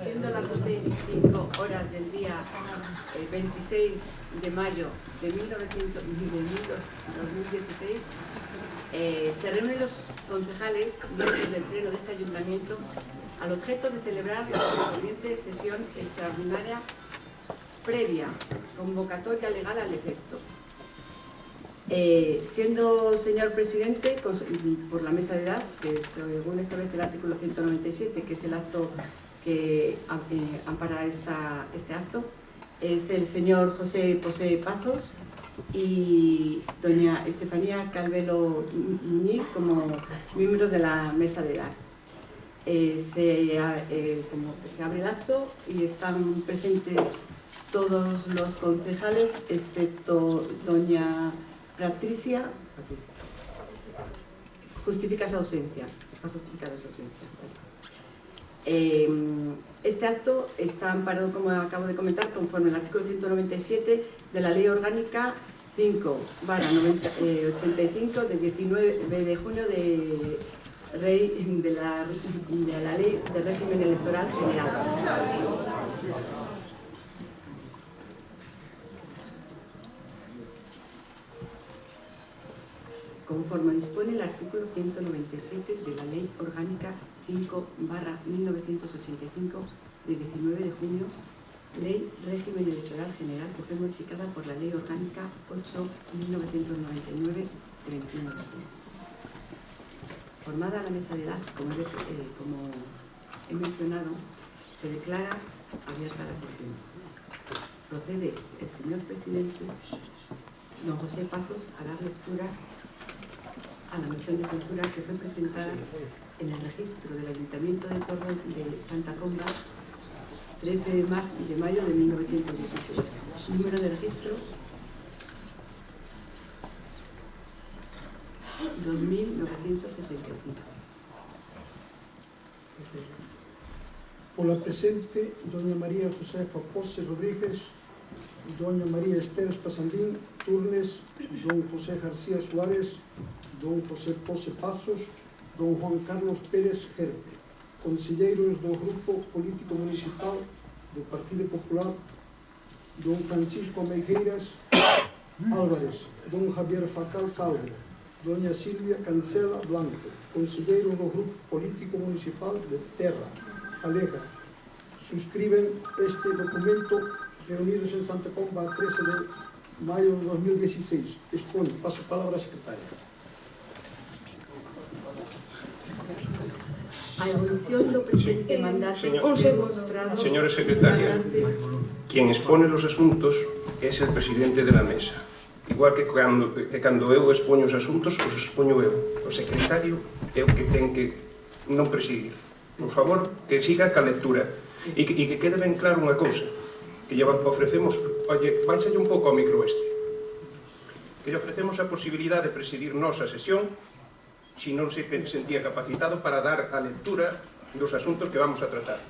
Siendo las 12:05 horas del día 26 de mayo de 2016, se reúnen los concejales miembros del pleno de este ayuntamiento al objeto de celebrar la correspondiente sesión extraordinaria previa, convocatoria legal al efecto. Siendo señor presidente, por la mesa de edad, que según establece el artículo 197, que es el acto que ampara este acto, es el señor José Posé Pazos y doña Estefanía Calvelo Muñiz como miembros de la mesa de edad. Se abre el acto y están presentes todos los concejales, excepto doña Patricia. Justifica su ausencia. Está justificada su ausencia. Este acto está amparado, como acabo de comentar, conforme al artículo 197 de la Ley Orgánica 5/85 de 19 de junio de la Ley de Régimen Electoral General. Conforme dispone el artículo 197 de la Ley Orgánica 5/1985 de 19 de junio, Ley Régimen Electoral General, que fue modificada por la Ley Orgánica 8/1999 de 21 de junio. Formada la mesa de edad, como he mencionado, se declara abierta la sesión. Procede el señor presidente, don José Pazos, a dar lectura a la moción de censura que fue presentada en el registro del Ayuntamiento de Torres de Santa Comba 13 de mayo de 1916. Número de registro 2965. Por la presente, doña María Josefa Pose Rodríguez, doña María Esther Espasandín Turnes, don José García Suárez, don José Pose Pazos, don Juan Carlos Pérez Gerpe, conselleiros do Grupo Político Municipal do Partido Popular, don Francisco Meigueiras Álvarez, don Javier Facal Salvo, doña Silvia Cancela Blanco, conselleiro do Grupo Político Municipal de Terra, Alega. Suscriben este documento reunidos en Santa Comba 13 de mayo de 2016. Expone. Paso palabra a secretaria. A evolución do presente mandato Señora secretaria, quien expone los asuntos es el presidente de la mesa. Igual que cando eu expoño os asuntos, os expoño eu. O secretario é o que ten que non presidir. Por favor, que siga ca lectura. E que quede ben claro unha cousa, que lle ofrecemos, oye, báixalle un pouco ao micro este, que lle ofrecemos a posibilidade de presidir nos a sesión si non se sentía capacitado para dar a lectura dos asuntos que vamos a tratar.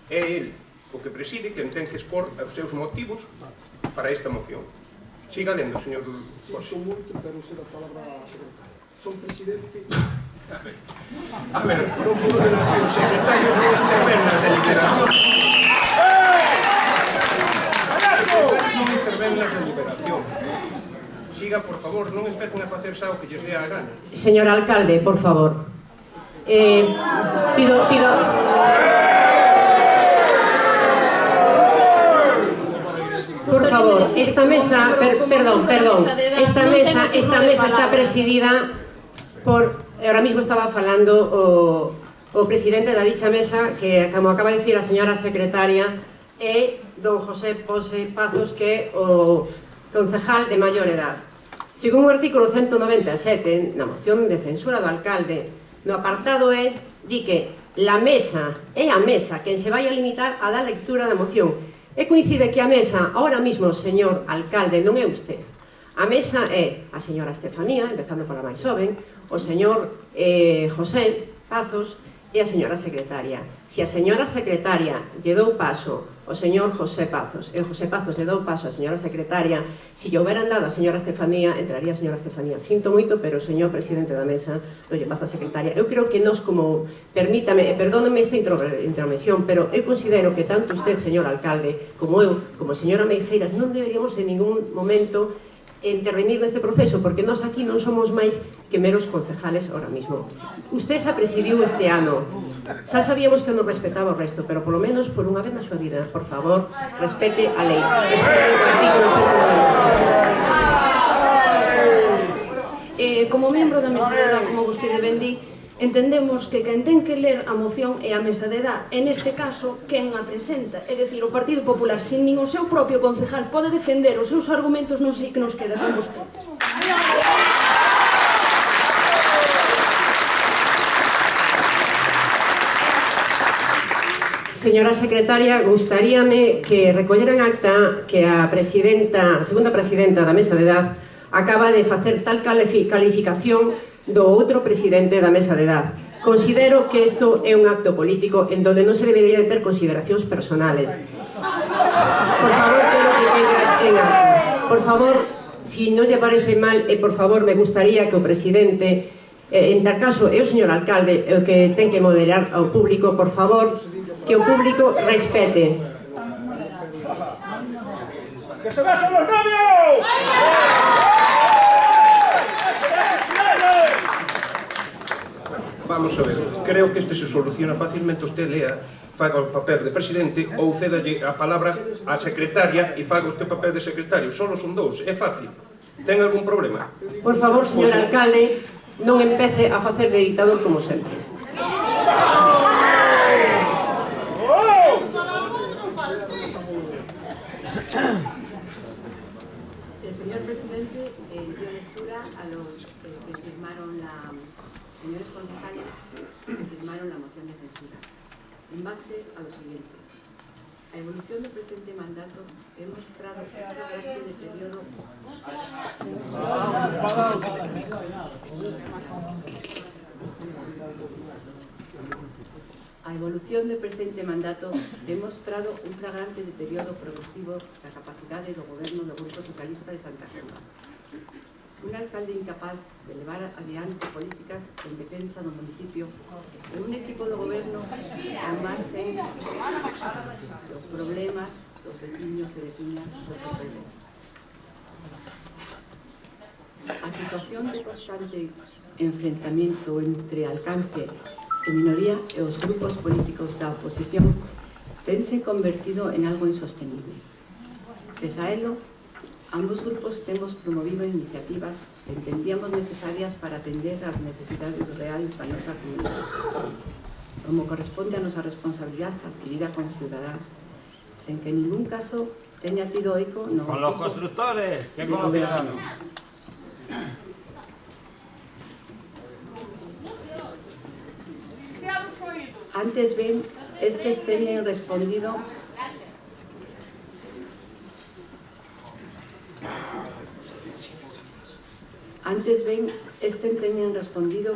É el o que preside quen ten que expor os seus motivos para esta moción. Siga lendo, señor José. Siento moito, pero será a palabra a secretaria. Son presidente... A ver, non pudo de nación, secretario non interven nas deliberacións. Secretario non interven nas deliberacións. Siga, por favor, non empecen a facer xa o que lles dé a gana. Señor alcalde, por favor. Pido... Por favor, esta mesa, perdón, esta mesa está presidida por, ahora mismo estaba falando o presidente da dicha mesa, que como acaba de dicir a señora secretaria, e don José Pose Pazos, que é o concejal de maior edad. Según o artículo 197 na moción de censura do alcalde, no apartado E, di que la mesa é a mesa quen se vai a limitar a dar lectura da moción. E coincide que a mesa, ahora mismo, señor alcalde, non é usted. A mesa é a señora Estefanía, empezando pola máis xoven, o señor José Pazos e a señora secretaria. Se a señora secretaria lle dou paso ao señor José Pazos e o José Pazos lle dou paso á señora secretaria, se lle houberan dado a señora Estefanía, entraría a señora Estefanía. Sinto moito, pero o señor presidente da mesa dolle paso á secretaria. Eu creo que nos como, permítame, perdóneme esta intromisión, pero eu considero que tanto usted, señor alcalde, como eu, como a señora Meijeiras, non deberíamos en ningún momento intervenir neste proceso, porque nós aquí non somos máis que meros concejales ahora mismo. Usted xa presidiu este ano, xa sabíamos que non respetaba o resto, pero polo menos por unha vez na súa vida, por favor, respete a lei, respete o artículo 197. Como membro da mesa de edad, como vostede ben di, entendemos que quen ten que ler a moción é a mesa de edad, e neste caso, quen a presenta, é dicir, o Partido Popular, sin nin o seu propio concejal pode defender os seus argumentos, non sei que nos queda con vostede. Señora secretaria, gustaríame que recolleran acta que a segunda presidenta da mesa de edad acaba de facer tal calificación do outro presidente da mesa de edad. Considero que isto é un acto político en donde non se debería de ter consideracións personales. Por favor, quero que quede en acta. Por favor, si non lle parece mal, por favor, me gustaría que o presidente, en tal caso, é o señor alcalde o que ten que moderar ao público, por favor, que o público respete. ¡Que se besan los novios! Vamos a ver, creo que este se soluciona fácilmente. Usted lea, faga o papel de presidente ou cédalle a palabra á secretaria e faga usted o papel de secretario. Solo son dous, é fácil. Ten algún problema? Por favor, señor alcalde, non empece a facer de dictador como sempre. Señor presidente, dio lectura a los que firmaron señores concejales que firmaron la moción de censura, en base a lo siguiente. La evolución del presente mandato ha mostrado un carácter de periodo A evolución do presente mandato demostrado un flagrante deterioro progresivo da capacidade do goberno do Grupo Socialista de Santa Cruz. Un alcalde incapaz de levar adiante políticas en defensa do municipio e un equipo do goberno ao margen dos problemas dos veciños e veciñas do territorio. A situación de constante enfrentamiento entre alcance e minoría e os grupos políticos da oposición tense convertido en algo insostenible. Pese a ello, ambos grupos temos promovido iniciativas que entendíamos necesarias para atender as necesidades reales da nosa comunidade, como corresponde a nosa responsabilidade adquirida con ciudadanos, sen que en ningún caso teña tido eco no... Con los constructores, que con los ciudadanos. Antes ben, estes teñen respondido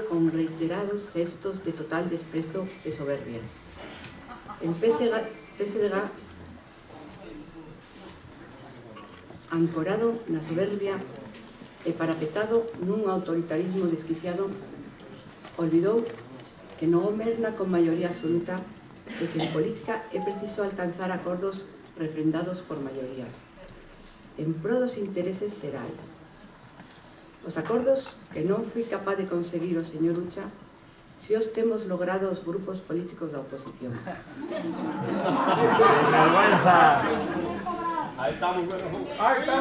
con reiterados gestos de total desprezo e soberbia. El PSDG, ancorado na soberbia e parapetado nun autoritarismo desquiciado, olvidou que non goberna con maioría absoluta e que en política é preciso alcanzar acordos refrendados por maiorías, en pro dos intereses xerais. Os acordos que non foi capaz de conseguir o señor Ucha, se os temos logrado os grupos políticos da oposición. Ahí estamos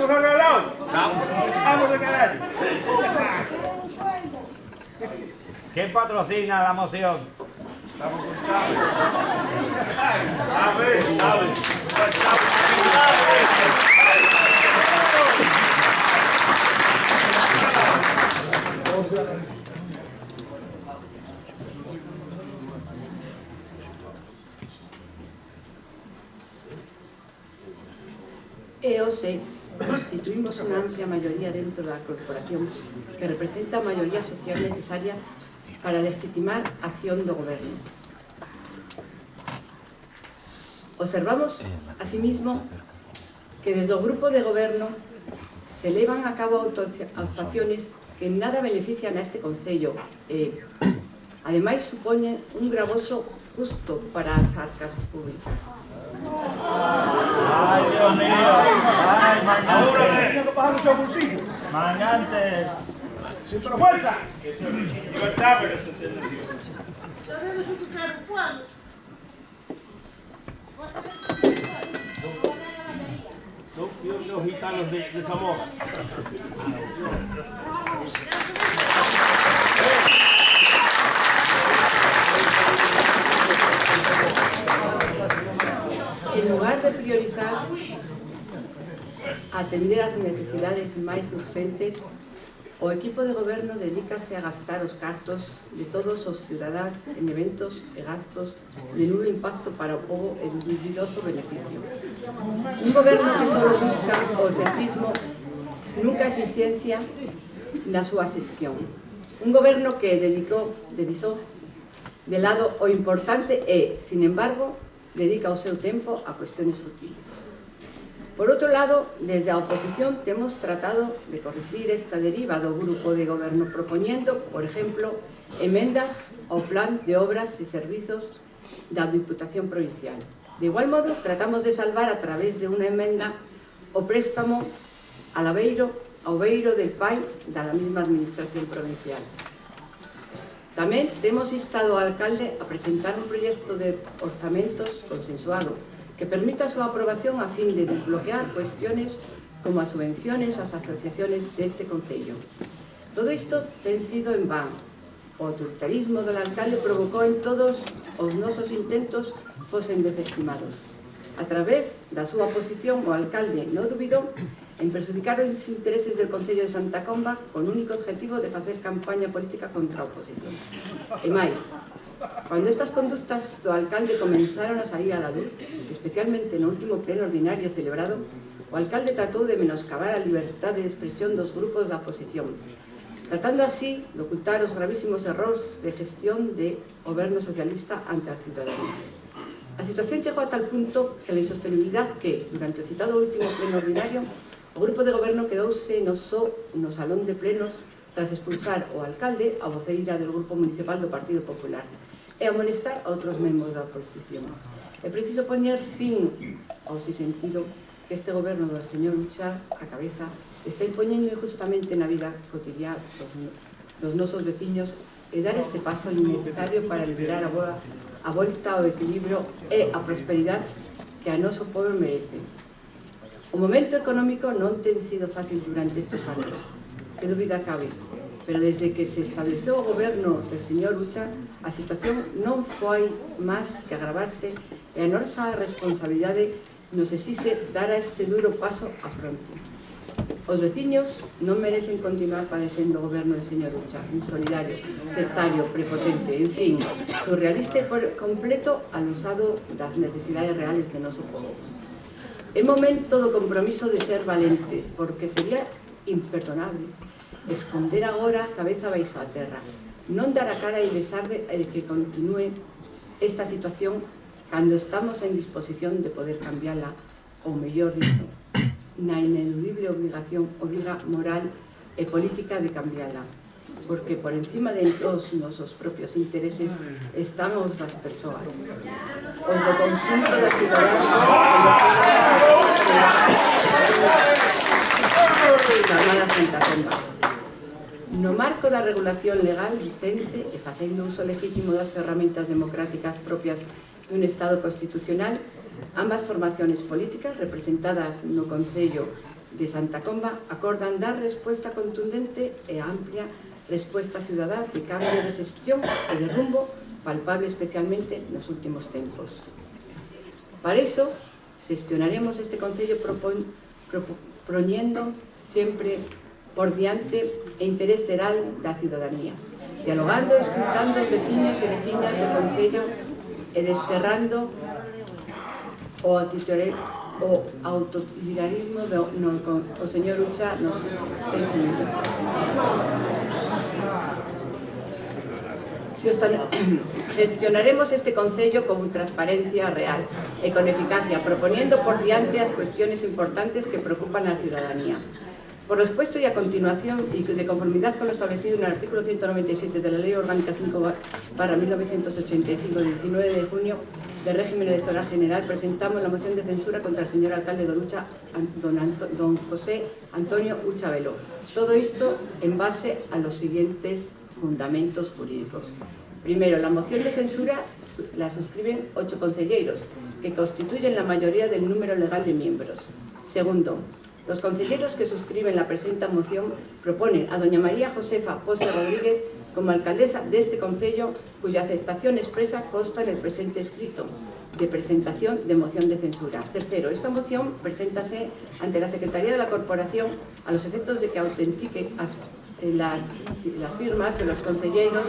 arreglados. Vamos de querer. ¿Quién patrocina la moción? Estamos con Chávez. Chávez. E hoxe constituímos unha amplia maioría dentro da corporación que representa a maioría social necesaria para legitimar a acción do goberno. Observamos, asimismo, que desde o grupo de goberno se levan a cabo actuaciones que en nada benefician a este concello e, ademais, supoñen un gravoso custo para as arcas públicas. Ay, Dios mío. Ay, mañana. Ahora tiene que bajar mucho bolsillo. Mañana. Sí, pero fuerza. Eso es libertad, pero eso es entendido. ¿Sabes eso que quero cuando? Son los gitanos de Zamora. En lugar de priorizar atender as necesidades máis urgentes, o equipo de goberno dedícase a gastar os cartos de todos os cidadáns en eventos e gastos de nulo impacto para o pobo e dubidoso beneficio. Un goberno que só busca o centrismo, nunca eficiencia na súa xestión. Un goberno que dedixou de lado o importante e, sin embargo, dedica o seu tempo a cuestiones futiles. Por outro lado, desde a oposición temos tratado de corrixir esta deriva do grupo de goberno propoñendo, por exemplo, emendas ao plan de obras e servizos da Diputación Provincial. De igual modo, tratamos de salvar a través de unha emenda o préstamo ao beiro del PAI da mesma Administración Provincial. Tamén temos instado ao alcalde a presentar un proxecto de orzamentos consensuado que permita a súa aprobación a fin de desbloquear cuestiones como as subvenciones ás asociaciones deste concello. Todo isto ten sido en van. O autoritarismo do alcalde provocou en todos os nosos intentos fosen desestimados. A través da súa oposición, o alcalde non dubidou en perjudicar os intereses del Concello de Santa Comba con único objetivo de facer campaña política contra a oposición. E máis, cando estas conductas do alcalde comenzaron a salir a la luz, especialmente no último pleno ordinario celebrado, o alcalde tratou de menoscabar a liberdade de expresión dos grupos da oposición, tratando así de ocultar os gravísimos errores de gestión de goberno socialista ante a ciudadanía. A situación chegou a tal punto que a insostenibilidade que, durante o citado último pleno ordinario, o grupo de goberno quedouse no salón de plenos tras expulsar o alcalde, a voceira del grupo municipal do Partido Popular, e amonestar a outros membros da oposición. É preciso poñer fin ao sentido que este goberno do señor Ucha a cabeza está impoñendo injustamente na vida cotidiana dos nosos veciños e dar este paso innecesario para liberar a volta ao equilibrio e a prosperidade que a noso povo merece. O momento económico non ten sido fácil durante estes anos, que dúbida cabe, pero desde que se estableceu o goberno del señor Ucha, a situación non foi máis que agravarse e a nosa responsabilidade nos exixe dar a este duro paso a fronte. Os veciños non merecen continuar padecendo o goberno del señor Ucha, insolidario, sectario, prepotente, en fin, surrealista e por completo alusado das necesidades reales de noso povo. É momento do compromiso de ser valentes, porque sería imperdonable esconder agora a cabeza baixo a terra, non dar a cara e besar de que continúe esta situación cando estamos en disposición de poder cambiarla, ou mellor dito, na ineludible obriga moral e política de cambiarla, porque por encima de todos nosos propios intereses estamos as persoas, os do conjunto da ciudadanía chamada Santa Comba. No marco da regulación legal vigente e facendo uso legítimo das ferramentas democráticas propias dun Estado constitucional, ambas formaciones políticas representadas no Concello de Santa Comba acordan dar resposta contundente e amplia resposta cidadá de cambio de xestión e de rumbo palpable especialmente nos últimos tempos. Para iso, xestionaremos este Concello propoñendo sempre por diante e interés xeral da ciudadanía, dialogando e escutando os veciños e veciñas do Concello e desterrando o o autoritarismo o señor Ucha nos gestionaremos este Concello con transparencia real e con eficacia, proponiendo por diante as cuestiones importantes que preocupan a ciudadanía. Por lo expuesto y a continuación, y de conformidad con lo establecido en el artículo 197 de la Ley Orgánica 5/1985 de 19 de junio del régimen electoral general, presentamos la moción de censura contra el señor alcalde de Ucha, don José Antonio Ucha Beló. Todo esto en base a los siguientes fundamentos jurídicos. Primero, la moción de censura la suscriben 8 concelleiros, que constituyen la mayoría del número legal de miembros. Segundo, los concelleiros que suscriben la presenta moción proponen a doña María Josefa Pose Rodríguez como alcaldesa de este concello, cuya aceptación expresa consta en el presente escrito de presentación de moción de censura. Tercero, esta moción preséntase ante la Secretaría de la Corporación a los efectos de que autentique las firmas de los concelleiros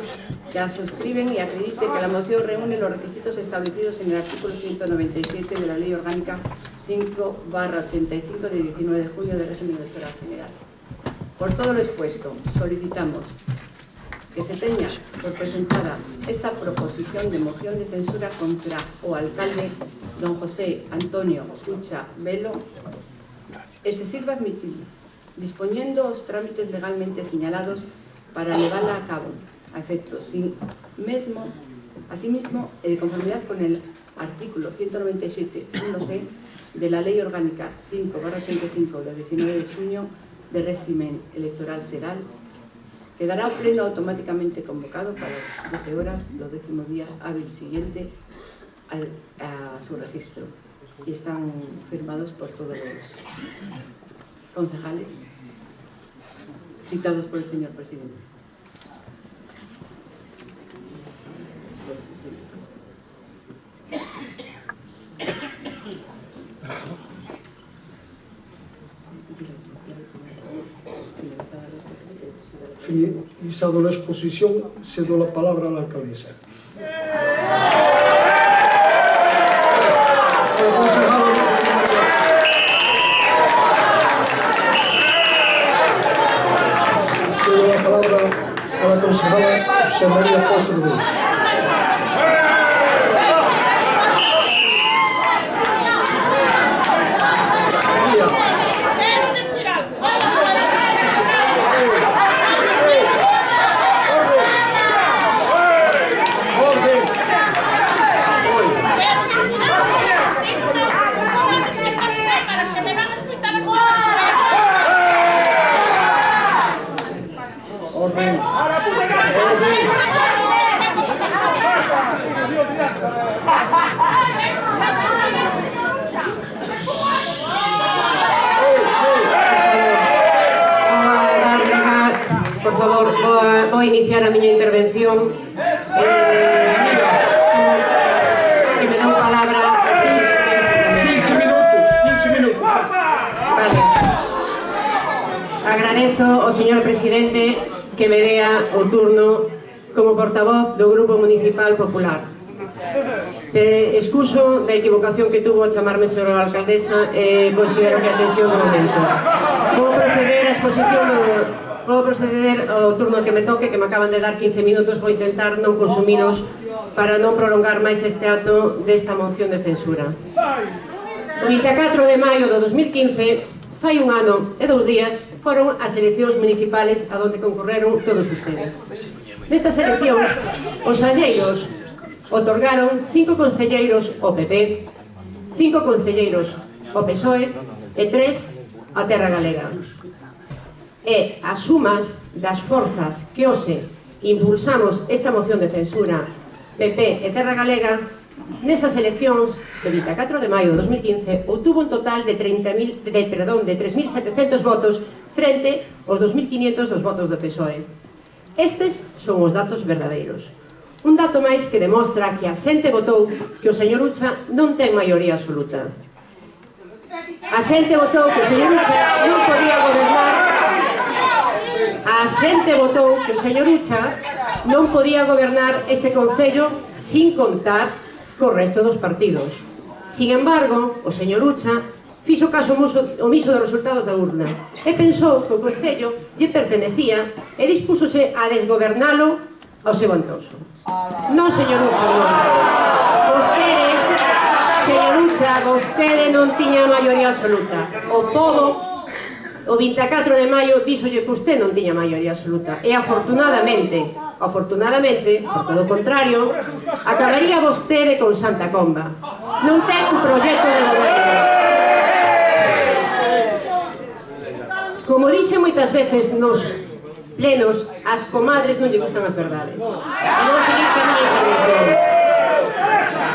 que la suscriben y acredite que la moción reúne los requisitos establecidos en el artículo 197 de la Ley Orgánica 5/85 de 19 de junio del régimen electoral general. Por todo lo expuesto, solicitamos que se tenga por presentada esta proposición de moción de censura contra o alcalde don José Antonio Ucha Beló e se sirva admitir, disponiendo os trámites legalmente señalados para llevarla a cabo a efectos asimismo, de conformidad con el artículo 197.1c de la Ley Orgánica 5/85 de 19 de junio del régimen electoral general, quedará pleno automáticamente convocado para las 12 horas del 10º día hábil siguiente a su registro, y están firmados por todos los concejales citados por el señor presidente. Finalizado la exposición, cedo la palabra a la alcaldesa. Cedo la palabra a la concejala José María Pose Rodríguez. Por favor, voy a iniciar a miña intervención. Que me dan palabra. 15 minutos. Vale. Agradezo ao señor presidente que me dea o turno como portavoz do Grupo Municipal Popular. Excuso da equivocación que tuvo ao chamarme señora alcaldesa e considero que atención no momento. Vou proceder a exposición Vou proceder ao turno que me toque, que me acaban de dar 15 minutos. Vou intentar non consumilos para non prolongar máis este acto desta moción de censura. O 24 de maio do 2015, fai un ano e 2 días, foron as eleccións municipales a donde concorreron todos ustedes. Nestas eleccións, os alleiros otorgaron 5 concelleiros ao PP, 5 concelleiros ao PSOE e 3 á Terra Galega. E as sumas das forzas que hoxe impulsamos esta moción de censura PP e Terra Galega nesas eleccións do 24 de maio de 2015 obtuvo un total de 3.700 votos frente aos 2.500 dos votos do PSOE. Estes son os datos verdadeiros. Un dato máis que demostra que a xente votou que o señor Ucha non ten maioría absoluta. A xente votou que o señor Ucha non podía gobernar. A xente votou que o señor Ucha non podía gobernar este concello sin contar co resto dos partidos. Sin embargo, o señor Ucha fixo caso omiso dos resultados das urnas e pensou que o Concello lle pertenecía e dispúsose a desgobernalo ao seu antoso. Non, señor Ucha, non. Vostede, señor Ucha, vostede non tiña maioría absoluta. O povo, o 24 de maio, díxolle que usted non tiña maioría absoluta. E afortunadamente, porque do contrario, acabaría vostede con Santa Comba. Non ten un proxecto de goberno. Como dixe moitas veces nos plenos, as comadres non lle gustan as verdades. E vou seguir con a miña intervención.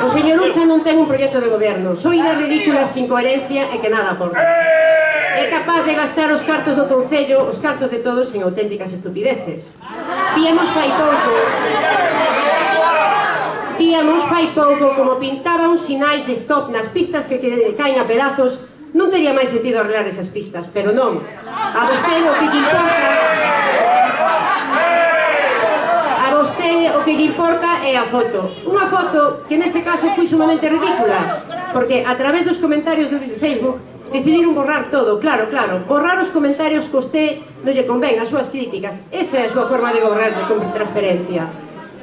O señor Ucha non ten un proxecto de goberno. Son ideas ridículas, sin coherencia e que nada aporta. É capaz de gastar os cartos do Concello, os cartos de todos, en auténticas estupideces. Víamos fai pouco como pintaba uns sinais de stop nas pistas que caen a pedazos. Non tería máis sentido arreglar esas pistas, pero non. A vostede o que lle importa é a foto. Unha foto que nese caso foi sumamente ridícula, porque a través dos comentarios do Facebook decidiron borrar todo, claro, borrar os comentarios que usted non lle convén, as súas críticas. Esa é a súa forma de gobernar con transparencia.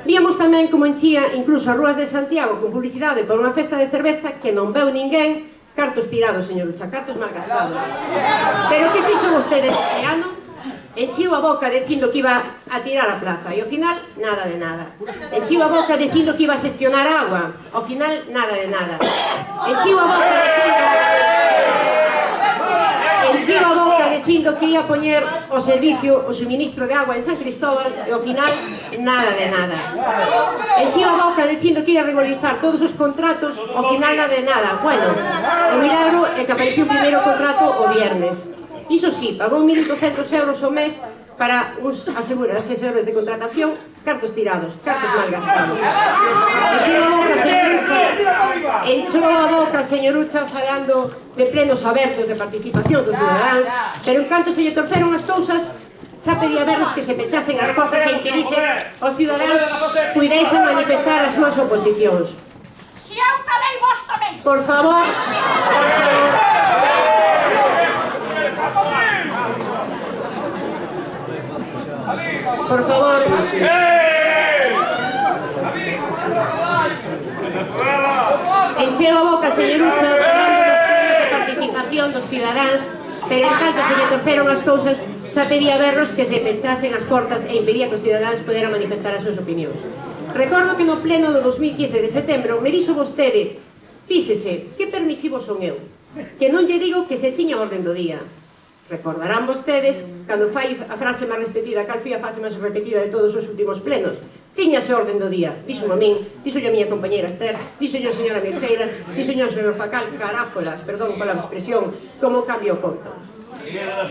Víamos tamén como enchía incluso as rúas de Santiago con publicidade por unha festa de cerveza que non veu ninguén. Cartos tirados, señor Ucha, cartos mal gastados. Pero que fixo vostede este ano? Enchiu a boca dicindo que iba a tirar a plaza e ao final, nada de nada. Enchiu a boca dicindo que iba a xestionar agua, ao final, nada de nada. Enchiu a boca dicindo que ia poñer o servicio, o suministro de agua en San Cristóbal e ao final, nada de nada. Enchiu a boca dicindo que ia regularizar todos os contratos, ao final, nada de nada. Bueno, o milagro é que apareceu o primeiro contrato o viernes. Iso sí, pagou 1.200 euros ao mes para uns asesores de contratación, cartos tirados, cartos mal gastados. Encheu a boca, señor Ucha, falando de plenos abertos de participación dos cidadáns, pero en canto se lle torceron as cousas, xa pedía vernos que se pechasen as portas e impedise os cidadáns puidesen manifestar as súas oposicións. Si eu calei vos tamén. Por favor, encheu a boca, señor Ucha, falando de participación dos cidadáns, pero en canto se lle torceron as cousas, xa pedía vernos que se pechasen as portas e impedía que os cidadáns poderan manifestar as súas opinións. Recordo que no pleno do 2015 de setembro me dixo vostede: fíxese, que permisivo son eu, que non lle digo que se tiña orden do día. Recordarán vostedes, cando fai a frase máis repetida, cal foi a frase máis repetida de todos os últimos plenos? Tiñase orden do día, díxo a min, díxo a miña compañera Esther, díxo a señora Mirceiras, díxo a señor Facal, caráfolas, perdón pola expresión, como cambio o conto.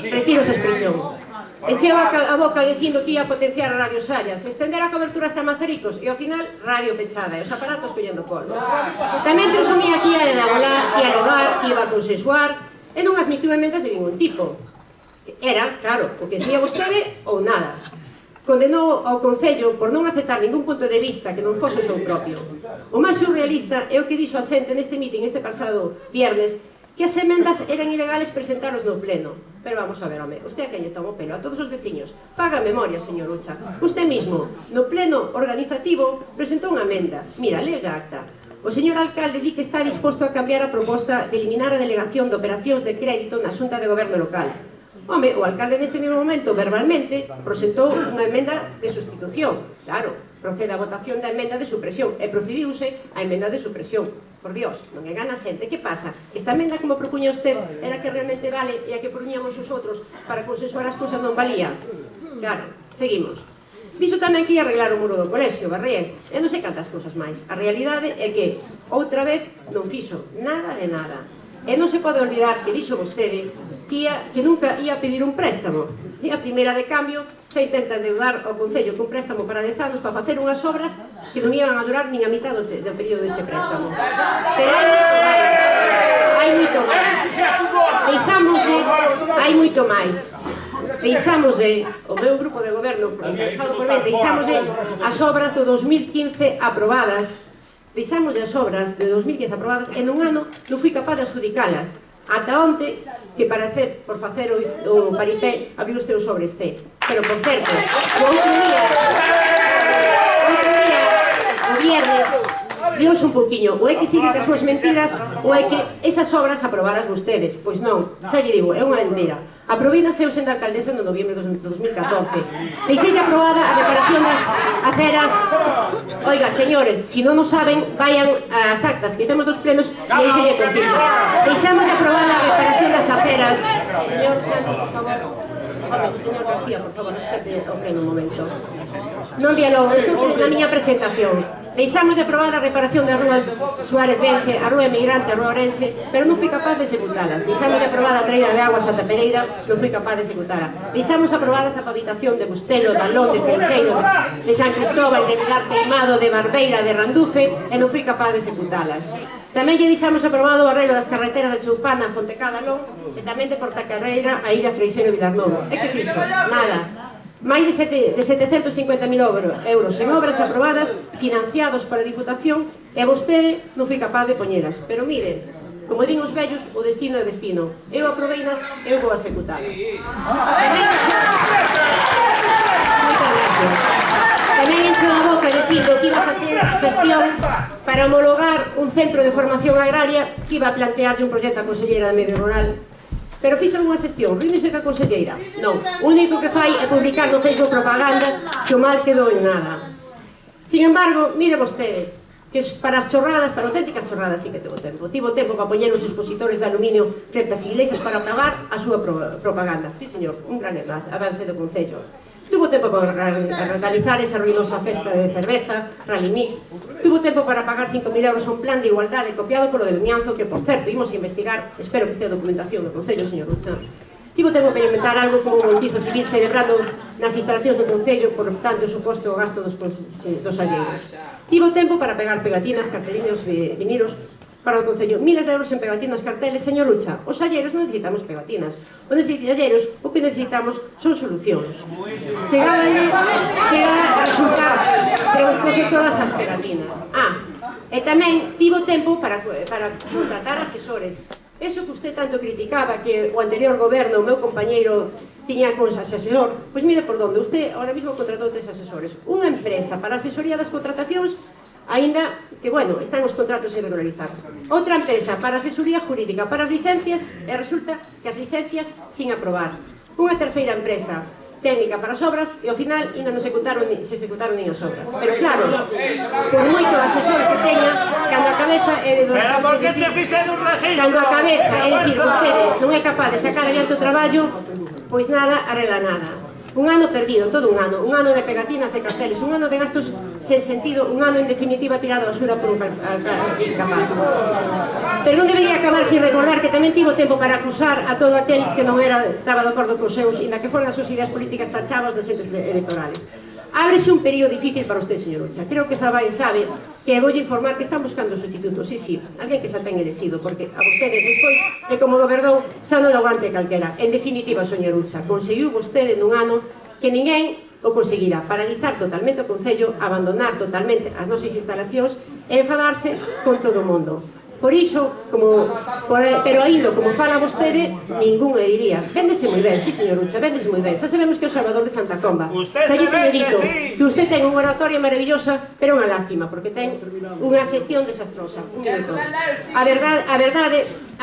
Retiro esa expresión. Encheu a boca dicindo que ia potenciar a Radio Sallas, estender a cobertura hasta Mazaricos e ao final radio pechada e os aparatos collendo polvo. Tamén presumía que ia de abolar, que ia levar, que iba a consensuar e non admitiu emendas de ningún tipo. Era, claro, o que decía vostede ou nada. Condenou ao Concello por non aceptar ningún punto de vista que non fose o seu propio. O máis surrealista é o que dixo a xente neste meeting este pasado viernes, que as emendas eran ilegales presentaros no pleno. Pero vamos a ver, home, usted a quen lle tomou pelo? A todos os veciños. Faga memoria, señor Ucha. Usted mismo, no pleno organizativo, presentou unha emenda. Mira, lega acta. O señor alcalde di que está disposto a cambiar a proposta de eliminar a delegación de operacións de crédito na Xunta de Goberno local. Home, o alcalde neste mesmo momento, verbalmente, presentou unha emenda de sustitución. Claro, procede a votación da emenda de supresión e procediuse a emenda de supresión. Por Dios, non engana a xente. Que pasa? Esta emenda, como propuña usted, era que realmente vale e a que propuñamos os outros para consensuar as cousas non valía? Claro, seguimos. Dixo tamén que ia arreglar o muro do colexio, Barrié, e non sei cantas cousas máis. A realidade é que, outra vez, non fixo nada de nada. E non se pode olvidar que dixo vostede que nunca ia pedir un préstamo. E a primeira de cambio se intenta endeudar ao Concello con préstamo para 10 anos para facer unhas obras que non iban a durar nin a mitad do período dese préstamo. Pero hai moito máis. Hai moito máis. Deixámoslle, o meu grupo de goberno, encabezado por mí, deixámoslle as obras do 2015 aprobadas. Deixámoslle as obras de 2015 aprobadas e nun ano non fui capaz de adjudicalas. Ata onte, que por facer o paripé, abriu usted o sobre este. Pero, por certo, o outro día, o viernes, dios un pouquiño, ou é que sigue cas súas mentiras, ou é que esas obras aprobaras vostedes. Pois non, xa lle digo, é unha mentira. Aprobei nas eu sendo alcaldesa no noviembre de 2014. Deixei aprobada a reparación das aceras. Oiga, señores, si non o saben, vayan ás actas que temos dos plenos e aí se lle confirma. Deixamos aprobada a reparación das aceras. Señor Sánchez, por favor. Señor García, por favor, respete o pleno un momento. Non dialogo, estou na miña presentación. Deixamos de aprobada a reparación das rúas Suárez Vence, a rúa Emigrante, a rúa Orense, pero non fui capaz de executalas. Deixamos de aprobada a traída de aguas a Tapereira, non fui capaz de executala. Deixamos aprobadas a pavitación de Bustelo, de Alón, de Freixeiro, de San Cristóbal, de Vilar Queimado, de Barbeira, de Randufe, e non fui capaz de executalas. Tamén lle deixamos aprobado o arreglo das carreteras de Choupana, Fontecada, Alón, e tamén de Portacarreira, a Illa Freixeiro e Vilarnovo. E que fixo? Nada. Máis de 750.000 euros en obras aprobadas, financiados para a Diputación, e vostede non foi capaz de poñeras. Pero mire, como din os vellos, o destino é destino. Eu aproveinas, eu vou executalas. Tamén encho a boca e dicindo que iba a facer xestión para homologar un centro de formación agraria que iba a plantearlle un proxecto a conselleira de Medio Rural. Pero fixo unha xestión, ríndose que a conselleira. Non, o único que fai é publicar no Facebook propaganda que o mal quedou en nada. Sin embargo, mire vostede, que para as chorradas, para auténticas chorradas sí que tivo tempo. Tivo tempo para poñer os expositores de aluminio frente ás iglesias para pagar a súa propaganda. Sí, señor, un gran avance do Concello. Tuvo tempo para organizar esa ruinosa festa de cerveza, Rally Mix. Tuvo tempo para pagar 5.000 euros a un plan de igualdade copiado polo de Vimianzo, que, por certo, imos a investigar, espero que estea a documentación do Concello, señor Rucha. Tivo tempo para inventar algo como un bautizo civil celebrado nas instalacións do Concello, por tanto, o suposto gasto dos alleiros. Tivo tempo para pegar pegatinas, carteliños, vinilos para o Concello. Miles de euros en pegatinas, carteles. Señor Ucha, os alleiros non necesitamos pegatinas. Os alleiros, o que necesitamos son solucións. Chega a resultar que os pose todas as pegatinas. E tamén tivo tempo para contratar asesores. Eso que usted tanto criticaba, que o anterior goberno, o meu compañeiro, tiña con asesor, pois mire por donde, usted ahora mismo contratou 3 asesores. Unha empresa para asesoría das contratacións, aínda que, bueno, están os contratos sin regularizar. Outra empresa para asesoría jurídica para as licencias, e resulta que as licencias sin aprobar. Unha terceira empresa técnica para as obras, e ao final ainda non se executaron nin as obras. Pero claro, por moito asesor que teña, cando a cabeza é de... Pero por que che fixen un registro? Cando a cabeza é dicir, vostede non é capaz de sacar adiante o traballo, pois nada arregla nada. Un ano perdido, todo un ano de pegatinas, de carteles, un ano de gastos sen sentido, un ano en definitiva tirado a basura por un zapato. Pero non debería acabar sin recordar que tamén tivo tempo para acusar a todo aquel que non estaba de acordo con os seus, inda que fora das súas ideas políticas tachadas de xentes electorales. Ábrese un período difícil para usted, señor Ucha. Creo que sabe que voulle informar que están buscando sustitutos. Sí, alguén que xa ten elexido, porque a vostedes despois de como gobernou xa non aguante calquera. En definitiva, señor Ucha, conseguiu vostede nun ano que ninguén o conseguirá paralizar totalmente o Concello, abandonar totalmente as nosas instalacións e enfadarse con todo o mundo. Por iso, pero ainda, como fala vostede, ningún le diría. Véndese moi ben, sí, señor Ucha, véndese moi ben. Xa sabemos que é o Salvador de Santa Comba. Usted se vende, sí. Que usted ten unha oratoria maravillosa, pero unha lástima, porque ten unha xestión desastrosa. A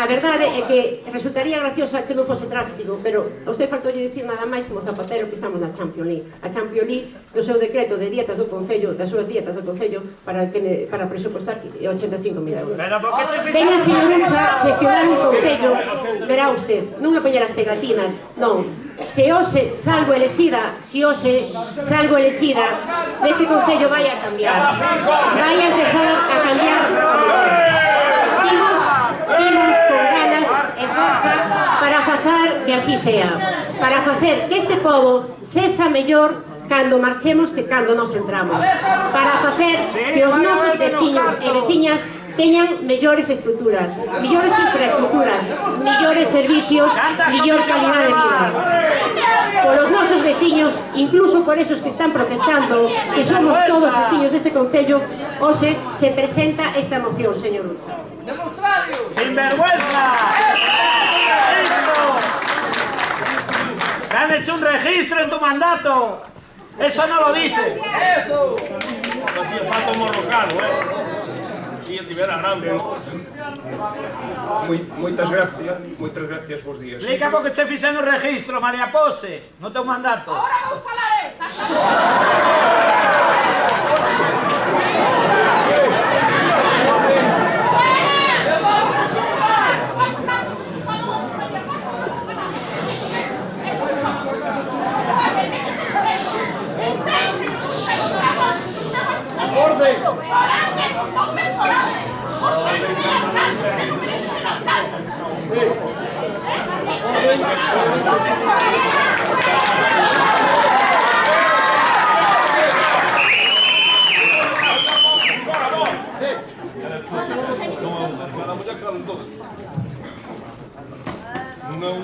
verdade é que resultaría graciosa que non fose drástico, pero a usted faltoulle dicir nada máis como Zapatero que estamos na Champions League. A Champions League do seu decreto de dietas do Concello, das súas dietas do Concello, para presupostar 85.000 euros. Veña, señor Ucha, xestionar un Concello, verá usted, non a poñer as pegatinas, non. Se hoxe salgo elexida, este Concello vai a cambiar. Vai a empezar a cambiar. Imos con ganas e forza para facer que así sea. Para facer que este pobo sexa mellor cando marchemos que cando nos entramos. Para facer que os nosos veciños e veciñas teñan mellores estruturas, mellores infraestructuras, mellores servicios, mellor calidad de vida. Por os nosos veciños, incluso por esos que están protestando, que somos todos veciños deste Concello, hoxe se presenta esta moción, señor Ucha. ¡Sin vergüenza! han hecho un registro en tu mandato. Eso no lo dice. Eso. Hacía falta un morrocano, Si el nivel era grande. Moitas gracias vos días. Explica por que che fixen o registro, María Pose, no teu mandato. Ahora vou falar.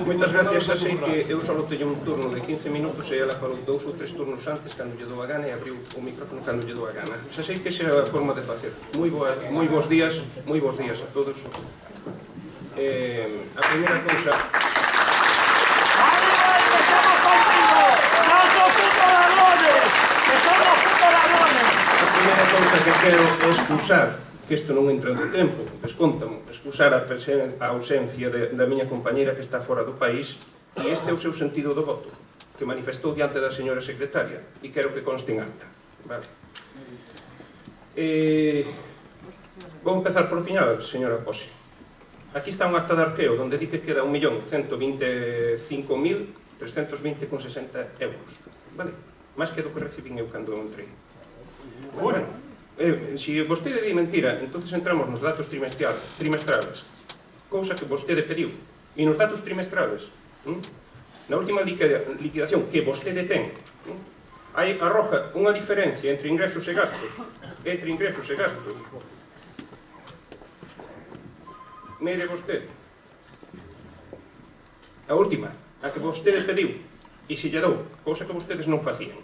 Moitas gracias, xa sei que eu só teño un turno de 15 minutos e ela falou 2 ou 3 turnos antes cando lle dou a gana e abriu o micrófono cando lle dou a gana. Xa sei que xa é a forma de facer. Moi bons días a todos. A primeira cousa... A primeira cousa que quero é excusar que isto non entra no tempo, descóntamo, excusar a ausencia da miña compañera que está fora do país, e este é o seu sentido do voto, que manifestou diante da señora secretaria, e quero que conste en acta. Vou empezar por final, señora Pose. Aquí está un acta de arqueo, onde di que queda 1.125.320,60 euros. Vale? Máis que do que recibín eu cando entrei. Bueno, se vostede di mentira, entonces entramos nos datos trimestrales, cousa que vostede pediu. E nos datos trimestrales, na última liquidación que vostede ten, hai arroja unha diferencia entre ingresos e gastos. Mire vostede, a última, a que vostede pediu, e se lle dou, cousa que vostedes non facían.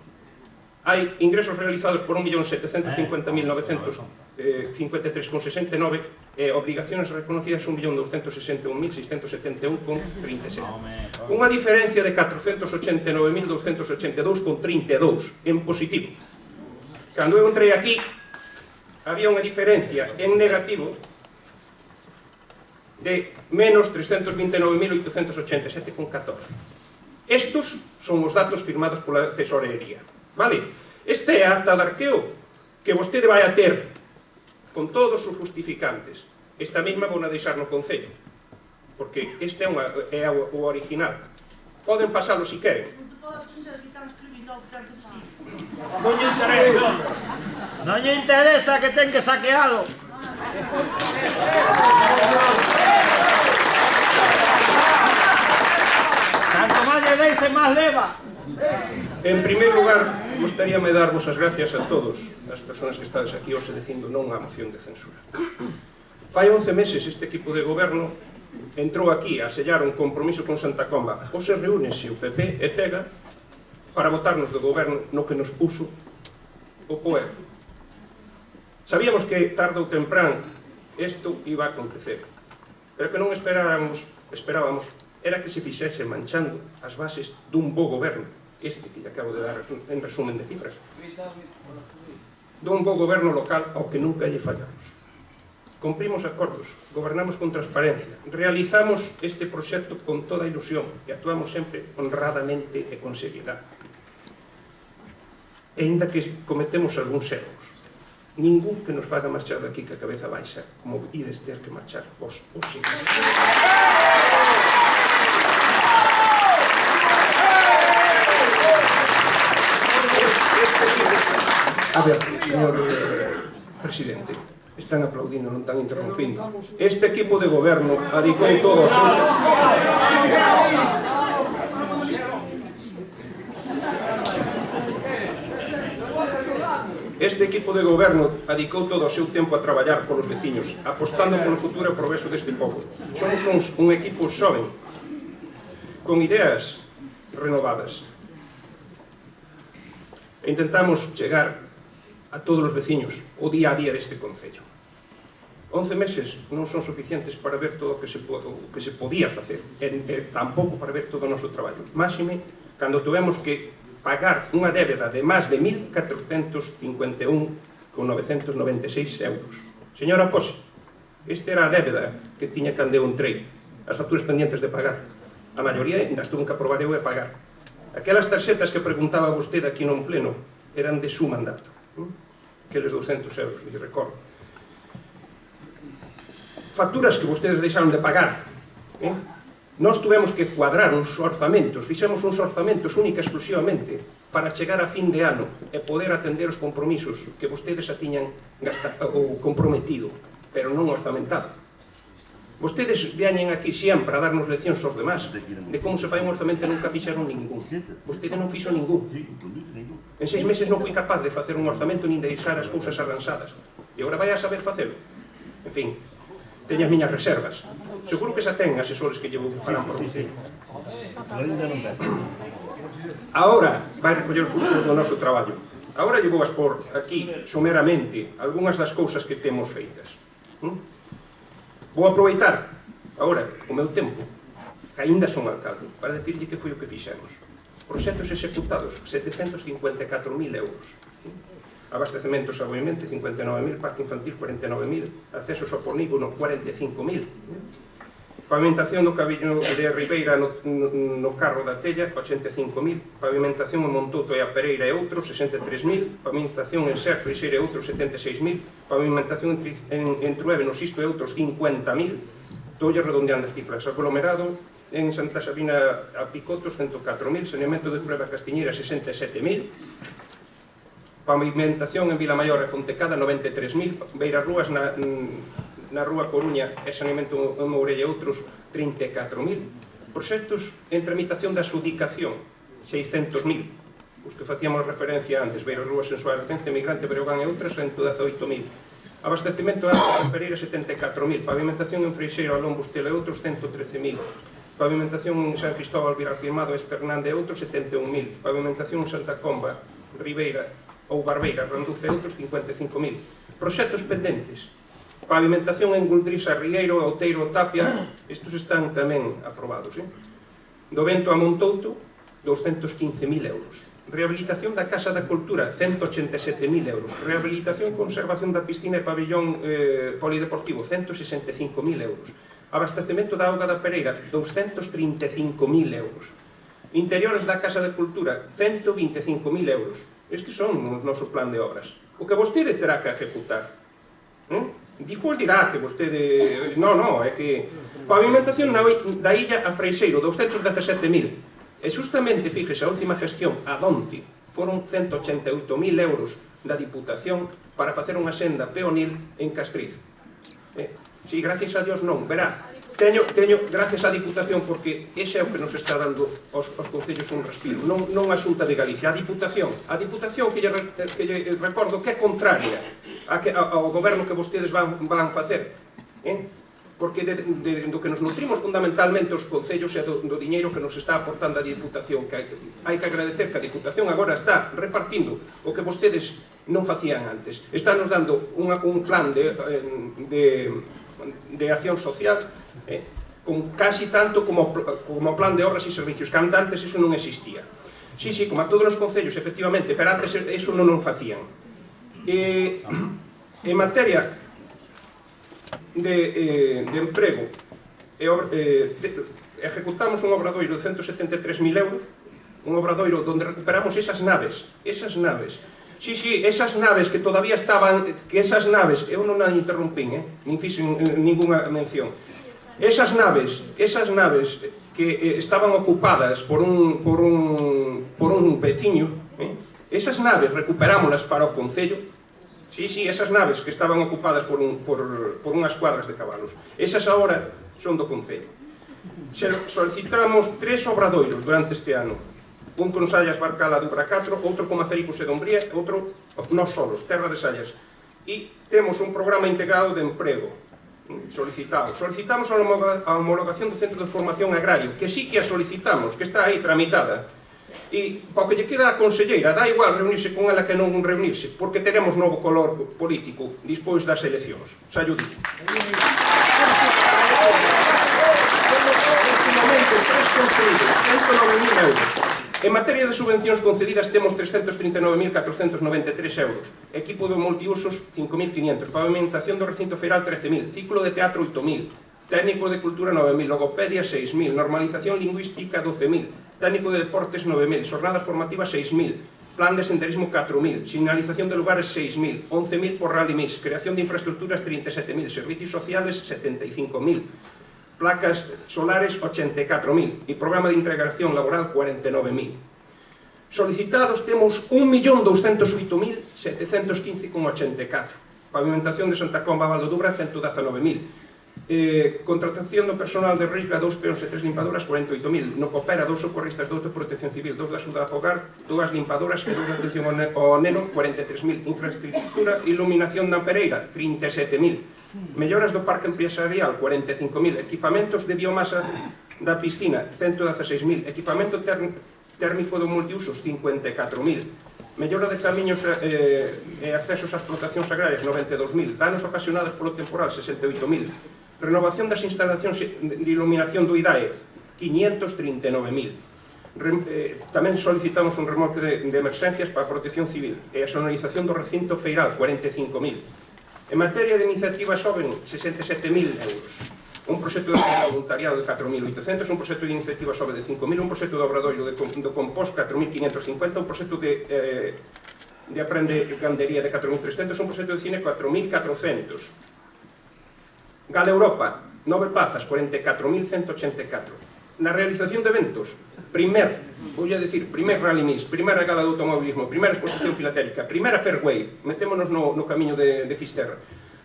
Hai ingresos realizados por 1.750.953,69 e obrigaciones reconocidas 1.261.671,37. Unha diferencia de 489.282,32 en positivo. Cando eu entrei aquí, había unha diferencia en negativo de menos 329.887,14. Estos son os datos firmados pola tesorería. Vale? Este é a acta de arqueo que vostede vai a ter con todos os justificantes. Esta mesma vou a deixar no Concello, porque este é o original. Poden pasalo se queren. Non lle interesa que ten que saquealo. Canto máis lle deixen, máis leva. En primeiro lugar, gostaríame darvos as gracias a todos as persoas que estades aquí hoxe dicindo non á moción de censura. Fai 11 meses este equipo de goberno entrou aquí a sellar un compromiso con Santa Comba. Hoxe reúnese o PP e Pega para votarnos do goberno no que nos puso o poder. Sabíamos que tarde ou temprán isto iba a acontecer, pero que non esperábamos era que se fixese manchando as bases dun bo goberno, este que lle acabo de dar en resumen de cifras, dun bo goberno local ao que nunca lle fallamos. Cumprimos acordos, gobernamos con transparencia, realizamos este proxecto con toda a ilusión e actuamos sempre honradamente e con seriedade. E ainda que cometemos algúns erros, ningún que nos faga marchar daqui que a cabeza baixa, como ides ter que marchar vos ou sí. A ver, señor presidente, están aplaudindo, non están interrompindo. Este equipo de goberno adicou todo o seu... Este equipo de goberno adicou todo o seu tempo a traballar polos veciños, apostando polo futuro e progreso deste pobo. Somos un equipo xoven, con ideas renovadas. E intentamos chegar a todos os veciños o día a día deste concello. 11 meses non son suficientes para ver todo o que se podía facer, e tampouco para ver todo o noso traballo. Máxime, cando tuvemos que pagar unha débeda de máis de 1.451,996 euros. Señora Pose, esta era a débeda que tiña cando eu entrei, as facturas pendientes de pagar. A maioría ainda estuvo que aprobar eu e pagar. Aquelas tarxetas que preguntaba vostede aquí no pleno eran de su mandato, aqueles 200 euros, me recordo. Facturas que vostedes deixaron de pagar. Nós tuvemos que cuadrar uns orzamentos, fixemos uns orzamentos única e exclusivamente para chegar a fin de ano e poder atender os compromisos que vostedes xa tiñan comprometido, pero non orzamentado. Vostedes veñen aquí sempre a darnos leccións aos demás de como se fai un orzamento e nunca fixeron ningún. Vostede non fixo ningún. En 6 meses non fui capaz de facer un orzamento nin de deixar as cousas arranxadas. E agora vai a saber facelo. En fin, teño as miñas reservas. Seguro que xa ten asesores que llevo farán por vostede. Agora vai recoller o futuro do noso traballo. Agora lle vou expor aquí, someramente, algunhas das cousas que temos feitas. Vou aproveitar agora o meu tempo, que aínda son alcalde, para decirlle que foi o que fixemos. Proxectos executados, 754.000 euros. Abastecementos a Boimente, 59.000, parque infantil, 49.000, accesos ao polígono, 45.000. Pavimentación do Cabillo de Ribeira no Carro da Tella, 85.000. Pavimentación en Montouto e a Pereira e outros, 63.000. Pavimentación en Ser, Freixeira e outros, 76.000. Pavimentación en Truebe, no Sisto e outros, 50.000. Tolle redondeando as cifras. Aglomerado en Santa Sabina a Picotos, 104.000. Saneamento de Truebe a Castiñeira, 67.000. Pavimentación en Vilamaior e Fontecada, 93.000. Beirarrúas na Rúa Coruña e saneamento en Mourelle e outros, 34.000. Proxectos en tramitación de adxudicación, 600.000. Os que facíamos referencia antes, Beirarrúas en Suárez, Migrante, Breogán e outras, 118.000. Abastecemento de Alta de Pereira, 74.000. Pavimentación en Freixeiro, Alón, Bustelo e outros, 113.000. Pavimentación en San Cristóbal, Vilarquimado, Esternande e outros, 71.000. Pavimentación en Santa Comba, Ribeira ou Barbeira, Randuce e outros, 55.000. Proxectos pendentes. Pavimentación en Guldrisa, Rieiro, Outeiro, Tapia, estes están tamén aprobados. Do Vento a Montouto, 215.000 euros. Rehabilitación da Casa da Cultura, 187.000 euros. Rehabilitación e conservación da piscina e pabillón polideportivo, 165.000 euros. Abastecemento da auga da Pereira, 235.000 euros. Interiores da Casa da Cultura, 125.000 euros. Estes son o noso plan de obras. O que vostede terá que ejecutar. Despois dirá que vostede... Non, é que... Pavimentación da illa a Freixeiro, 217.000. E justamente, fíjese, a última gestión, a Donti, foron 188.000 euros da Diputación para facer unha senda peonil en Castriz. Si, gracias a Dios non, verá. Teño gracias á Diputación, porque ese é o que nos está dando aos concellos un respiro, non a Xunta de Galicia, a Diputación que lle recordo que é contraria ao goberno que vostedes van facer, porque do que nos nutrimos fundamentalmente os concellos e do diñeiro que nos está aportando a Diputación, que hai que agradecer que a Diputación agora está repartindo o que vostedes non facían antes, está nos dando un plan de acción social con casi tanto como plan de obras e servicios, que antes eso non existía. Sí, como a todos os concellos, efectivamente, pero antes eso non o facían. En materia de emprego, ejecutamos un obradoiro de 173.000 euros, un obradoiro onde recuperamos esas naves. Sí, esas naves que todavía estaban, que esas naves, eu non a interrumpín, nin fixen ninguna mención. Esas naves que estaban ocupadas por un veciño, esas naves recuperámolas para o Concello. Sí, esas naves que estaban ocupadas por unhas cuadras de cabalos. Esas agora son do Concello. Solicitamos 3 obradoiros durante este ano. Un con Sallas Barcala do Bracatro, outro con Macericos e Dombría, outro nós solos, Terra de Sallas. E temos un programa integrado de emprego solicitado. Solicitamos a homologación do Centro de Formación Agrario, que sí que a solicitamos, que está aí tramitada. E para o que lle queda a conselleira, dá igual reunirse con ela que non reunirse, porque teremos novo color político despois das eleccións. Xa llo digo. Últimamente, 3 concedidos, 109.000 euros. En materia de subvencións concedidas temos 339.493 euros, equipo de multiusos 5.500, pavimentación do recinto feiral 13.000, ciclo de teatro 8.000, técnico de cultura 9.000, logopedia 6.000, normalización lingüística 12.000, técnico de deportes 9.000, jornadas formativas 6.000, plan de senderismo 4.000, señalización de lugares 6.000, 11.000 por Rally Mix, creación de infraestructuras 37.000, servicios sociales 75.000, placas solares 84.000 e programa de integración laboral 49.000. Solicitados temos 1.208.715,84. Pavimentación de Santa Comba a Valdodubra 119.000. Contratación do personal de Risga 2 peóns e 3 limpadoras 48.000. No Coopera 2 socorristas, 2 de protección civil, 2 de axuda a afogar, 2 limpadoras e 2 de atención ao neno 43.000. Infraestructura e iluminación da Pereira 37.000. Melloras do parque empresarial 45.000. Equipamentos de biomasa da piscina 116.000. Equipamento térmico do multiusos 54.000. Mellora de camiños e accesos a explotacións agrarias 92.000. Danos ocasionados polo temporal 68.000. Renovación das instalacións de iluminación do IDAE 539.000. Tamén solicitamos un remolque de emerxencias para a protección civil e a sonorización do recinto feiral 45.000. En materia de iniciativa xoven 67.000 euros. Un proxecto de voluntariado de 4.800, un proxecto de iniciativa sobre de 5.000, un proxecto de obradoiro do compost 4.550, un proxecto de aprende gandería de 4.300, un proxecto de cine 4.400. Gala Europa, 9 plazas, 44.184. Na realización de eventos, primer Rally Mix, primeira gala de automobilismo, primeira exposición filatérica, primeira Fairway, metémonos no camiño de Fisterra,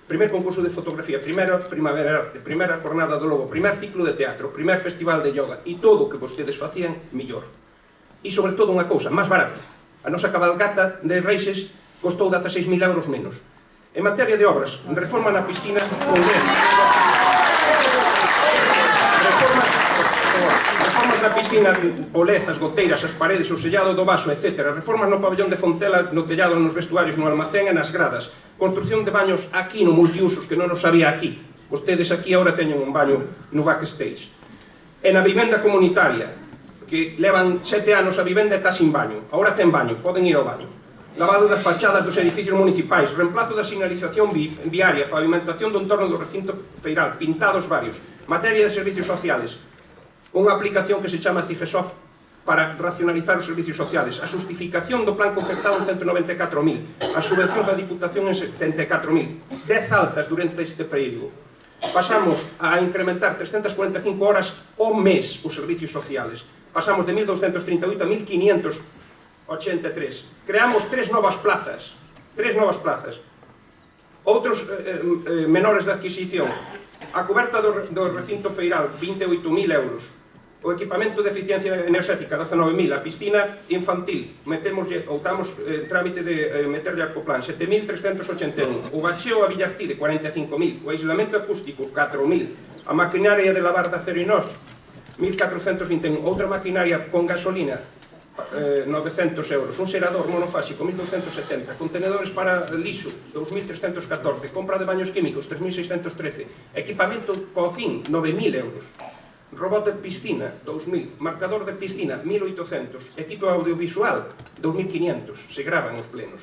primer concurso de fotografía, primeira Primavera Arte, primeira Jornada do Lobo, primer ciclo de teatro, primer festival de yoga, e todo o que vostedes facían, mellor. E sobre todo unha cousa, máis barata. A nosa cabalgata de Reixes costou 16.000 euros menos. En materia de obras, reforma na piscina con reformas na piscina, polezas, goteiras, as paredes, o sellado do vaso, etc. Reformas no pabellón de Fontela, no tellado, nos vestuarios, no almacén e nas gradas. Construcción de baños aquí no multiusos, que non nos había aquí. Vostedes aquí agora teñen un baño no backstage. E na vivenda comunitaria, que levan 7 anos a vivenda e está sin baño. Agora ten baño, poden ir ao baño. Lavado das fachadas dos edificios municipais, reemplazo da sinalización viaria, pavimentación do entorno do recinto feiral, pintados varios. Materia de servicios sociales, unha aplicación que se chama CIGESOF para racionalizar os servicios sociales, a justificación do plan concertado en 194.000, a subvención da Diputación en 74.000, 10 altas durante este período. Pasamos a incrementar 345 horas ao mes os servicios sociales, pasamos de 1.238 a 1.583, creamos 3 novas plazas, outros menores de adquisición, a coberta do recinto feiral 28.000 euros, o equipamento de eficiencia enerxética 19.000, a piscina infantil estamos trámite de meterlle acoplan 7.381, o bacheo a Villartí de 45.000, o aislamento acústico 4.000, a maquinaria de lavar de acero inox 1.421, outra maquinaria con gasolina 900 euros, un serador monofásico 1.270, contenedores para lixo 2.314, compra de baños químicos 3.613, equipamento cocín 9.000 euros, robot de piscina 2.000, marcador de piscina 1.800, equipo audiovisual 2.500, se graban os plenos,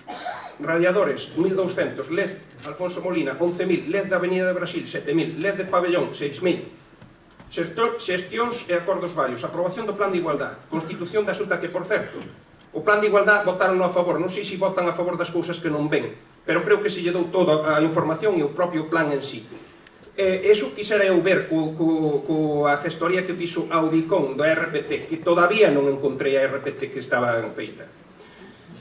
radiadores 1.200, LED Alfonso Molina 11.000, LED da Avenida de Brasil 7.000, LED de Pabellón 6.000. Xestións e acordos varios, aprobación do plan de igualdad, constitución da Xunta que, por certo, o plan de igualdad votaron a favor, non sei se votan a favor das cousas que non ven, pero creo que se lle dou toda a información e o propio plan en sí. Eso quixera eu ver coa gestoría que fixo Audicon da RPT, que todavía non encontrei a RPT que estaba feita.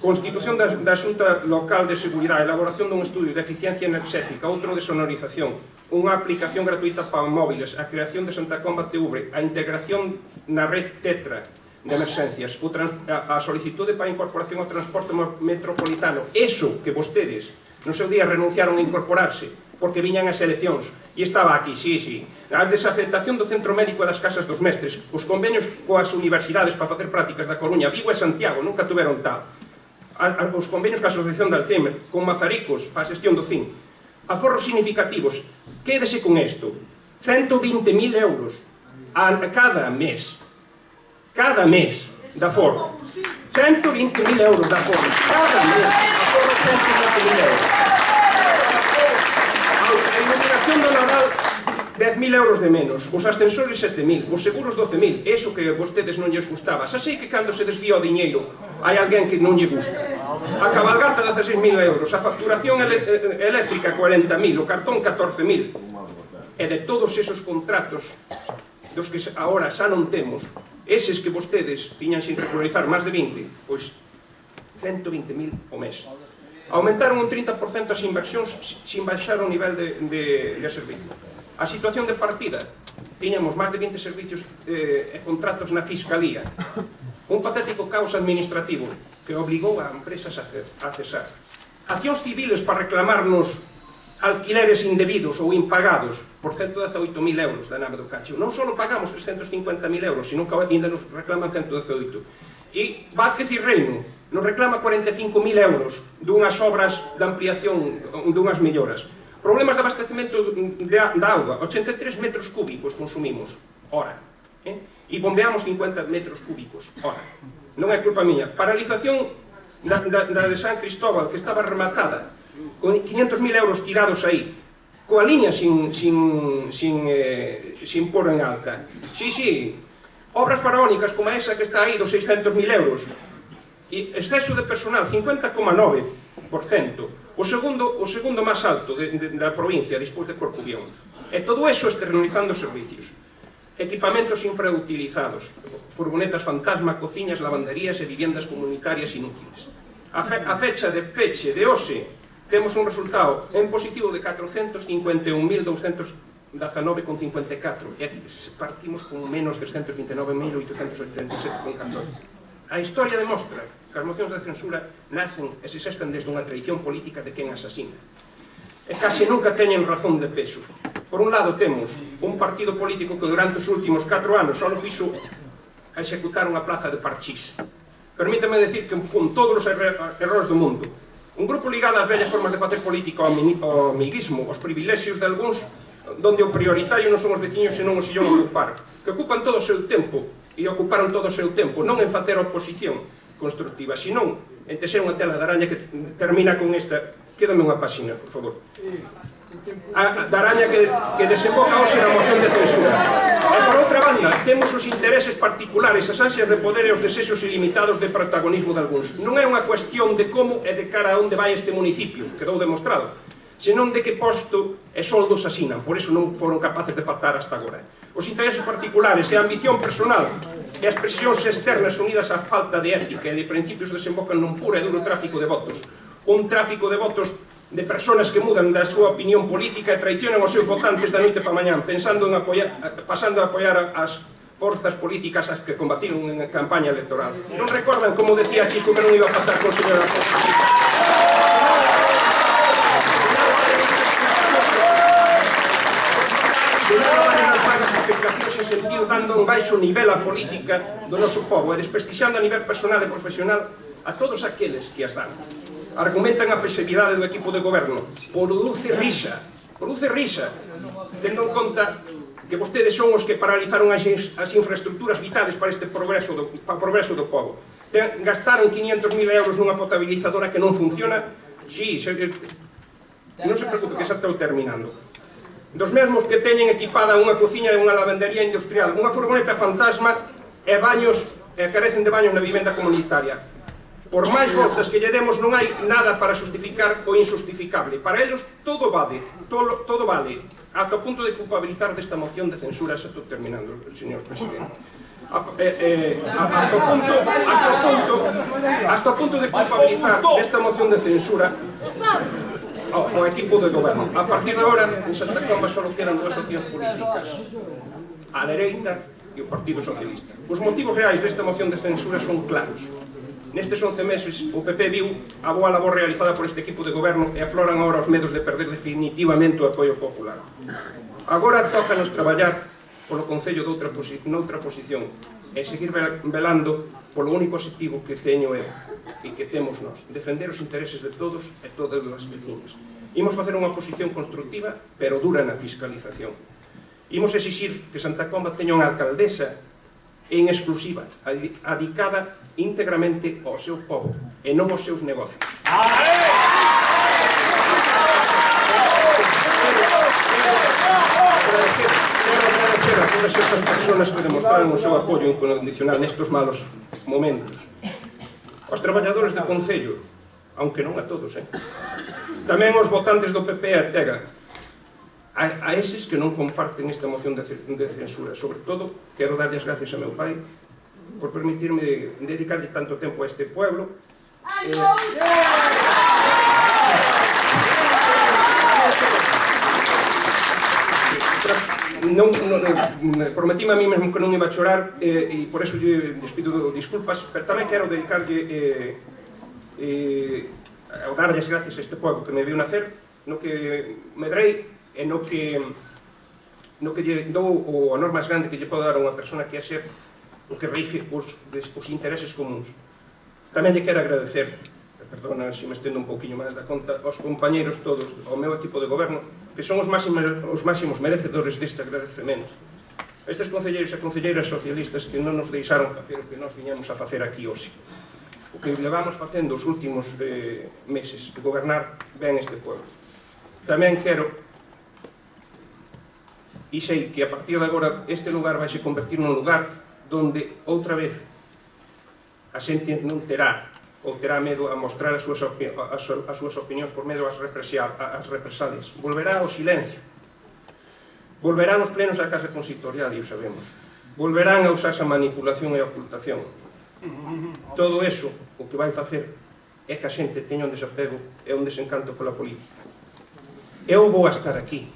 Constitución da Xunta Local de Seguridade, elaboración dun estudio de eficiencia enerxética, outro de sonorización, unha aplicación gratuita para móviles, a creación de Santa Comba TV, a integración na red Tetra de emerxencias, a solicitude para a incorporación ao transporte metropolitano, eso que vostedes no seu día renunciaron a incorporarse porque viñan as eleccións E estaba aquí, sí. A desafectación do centro médico e das casas dos mestres, os convenios coas universidades para facer prácticas da Coruña, Vigo e Santiago, nunca tuveron tal. Os convenios coa Asociación de Alzheimer, con Mazaricos, para a xestión do CIN. Aforros significativos. Quédese con isto. 120.000 euros cada mes. Cada mes de aforro. 120.000 euros de aforro. Cada mes. Aforro 120.000 euros. A iluminación do Nadal, 10.000 euros de menos. Os ascensores, 7.000. Os seguros, 12.000. Eso que a vostedes non lles gustaba. Xa sei que cando se desvía o diñeiro hai alguén que non lle gusta. A cabalgata, 16.000 euros. A facturación eléctrica, 40.000. O cartón, 14.000. E de todos esos contratos dos que agora xa non temos, eses que vostedes tiñan sin regularizar máis de 20, pois 120.000 o mes. Aumentaron un 30% as inversións sin baixar o nivel de servicio. A situación de partida, tiñamos máis de 20 servicios e contratos na Fiscalía. Un patético caos administrativo que obligou a empresas a cesar. Accións civiles para reclamarnos alquileres indebidos ou impagados por 118.000 euros da nave do Cacho. Non só pagamos 350.000 euros, sino que ainda nos reclaman 118. E Vázquez e Reino nos reclama 45.000 euros dunhas obras de ampliación, dunhas melloras. Problemas de abastecemento da auga, 83 metros cúbicos consumimos, hora. E bombeamos 50 metros cúbicos, hora. Non é culpa miña. Paralización da de San Cristóbal, que estaba rematada, con 500.000 euros tirados aí, coa liña sin pôr en alta. Sí, obras faraónicas como esa que está aí dos 600.000 euros, e exceso de personal, 50,9%, o segundo máis alto da provincia, despois de Corcubión. E todo eso externalizando servicios. Equipamentos infrautilizados, furgonetas fantasma, cociñas, lavanderías e viviendas comunitarias inútiles. A fecha de peche de hoxe, temos un resultado en positivo de 451.219,54 e partimos con menos 329.887,14. A historia demostra que as mocións de censura nacen e se xestan desde unha tradición política de quen asasina. E case nunca teñen razón de peso. Por un lado temos un partido político que durante os últimos 4 anos só fixo a executar unha plaza de parchís. Permítame decir que con todos os errores do mundo, un grupo ligado ás vellas formas de facer política ao amiguismo, aos privilexios de algúns, donde o prioritario non son os veciños senón o sillón a ocupar, que ocupan todo o seu tempo e ocuparon todo o seu tempo, non en facer oposición constructiva, senón en tecer unha tela de araña que termina con esta. Quédame unha páxina, por favor. A da araña que desemboca hoxe na moción de censura. E por outra banda, temos os intereses particulares, as ansias de poder e os desexos ilimitados de protagonismo de algúns. Non é unha cuestión de como e de cara a onde vai este municipio, quedou demostrado, senón de que posto e soldos asinan, por iso non foron capaces de pactar hasta agora. Os intereses particulares e a ambición personal e as presións externas unidas á falta de ética e de principios desembocan nun puro e duro tráfico de votos. Un tráfico de votos de persoas que mudan da súa opinión política e traicionan os seus votantes da noite para mañán, pasando a apoiar as forzas políticas as que combatiron en a campaña electoral. Non recordan como decía Cisco que non iba a pasar con o señor Acosta? En sentido dando un baixo nivel a política do noso povo e desprestixiando a nivel personal e profesional a todos aqueles que as dan. Argumentan a pasividade do equipo de goberno. Produce risa, tendo en conta que vostedes son os que paralizaron as infraestructuras vitales para este progreso do povo. Gastaron 500.000 euros nunha potabilizadora que non funciona. Sí, non se preocupe que xa estou terminando. Dos mesmos que teñen equipada unha cociña e unha lavandería industrial, unha furgoneta fantasma e baños, e carecen de baños na vivenda comunitaria. Por máis voltas que lle demos non hai nada para justificar o injustificable. Para eles todo vale, hasta o punto de culpabilizar desta moción de censura. Xa estou terminando, señor presidente. Hasta o punto de culpabilizar desta moción de censura ao equipo de goberno. A partir de agora, en Santa Comba só quedan dúas opcións políticas, a dereita e o Partido Socialista. Os motivos reais desta moción de censura son claros. Nestes 11 meses, o PP viu a boa labor realizada por este equipo de goberno e afloran agora os medos de perder definitivamente o apoio popular. Agora tócanos traballar polo Concello noutra posición e seguir velando polo único objetivo que teño eu e que temos nós, defender os intereses de todos e todas as vecinas. Imos facer unha oposición constructiva, pero dura na fiscalización. Imos exixir que Santa Comba teña unha alcaldesa en exclusiva, adicada íntegramente ao seu povo e non aos seus negocios. Quero agradecer a todas estas persoas que demostraron o seu apoio incondicional nestes malos momentos. Aos traballadores do Concello, aunque non a todos, tamén aos votantes do PP e Artega, a eses que non comparten esta moción de censura. Sobre todo, quero darlle as gracias a meu pai por permitirme dedicarlle tanto tempo a este pueblo. Prometíme a mí mesmo que non iba a chorar e por eso lles pido disculpas, pero tamén quero dedicarlle a darlle as gracias a este pueblo que me viu nacer, no que medrei e no que lle dou o honor máis grande que lle podo dar a unha persona que é ser o que rige os intereses comuns. Tamén lle quero agradecer, perdona se me estendo un pouquinho máis da conta, aos compañeiros todos, ao meu equipo de goberno, que son os máximos merecedores deste agradecemento. Estes concelleiros e concelleiras socialistas que non nos deixaron facer o que nós viñamos a facer aquí hoxe. O que levamos facendo os últimos meses de gobernar ben este pueblo. Tamén quero e sei que a partir de agora este lugar vai se convertir nun lugar donde outra vez a xente non terá ou terá medo a mostrar as súas opinións por medo ás represalias. Volverá ao silencio. Volverán os plenos da Casa Consistorial, e o sabemos. Volverán a usar a manipulación e a ocultación. Todo eso o que vai facer é que a xente teña un desapego e un desencanto pola política. Eu vou a estar aquí,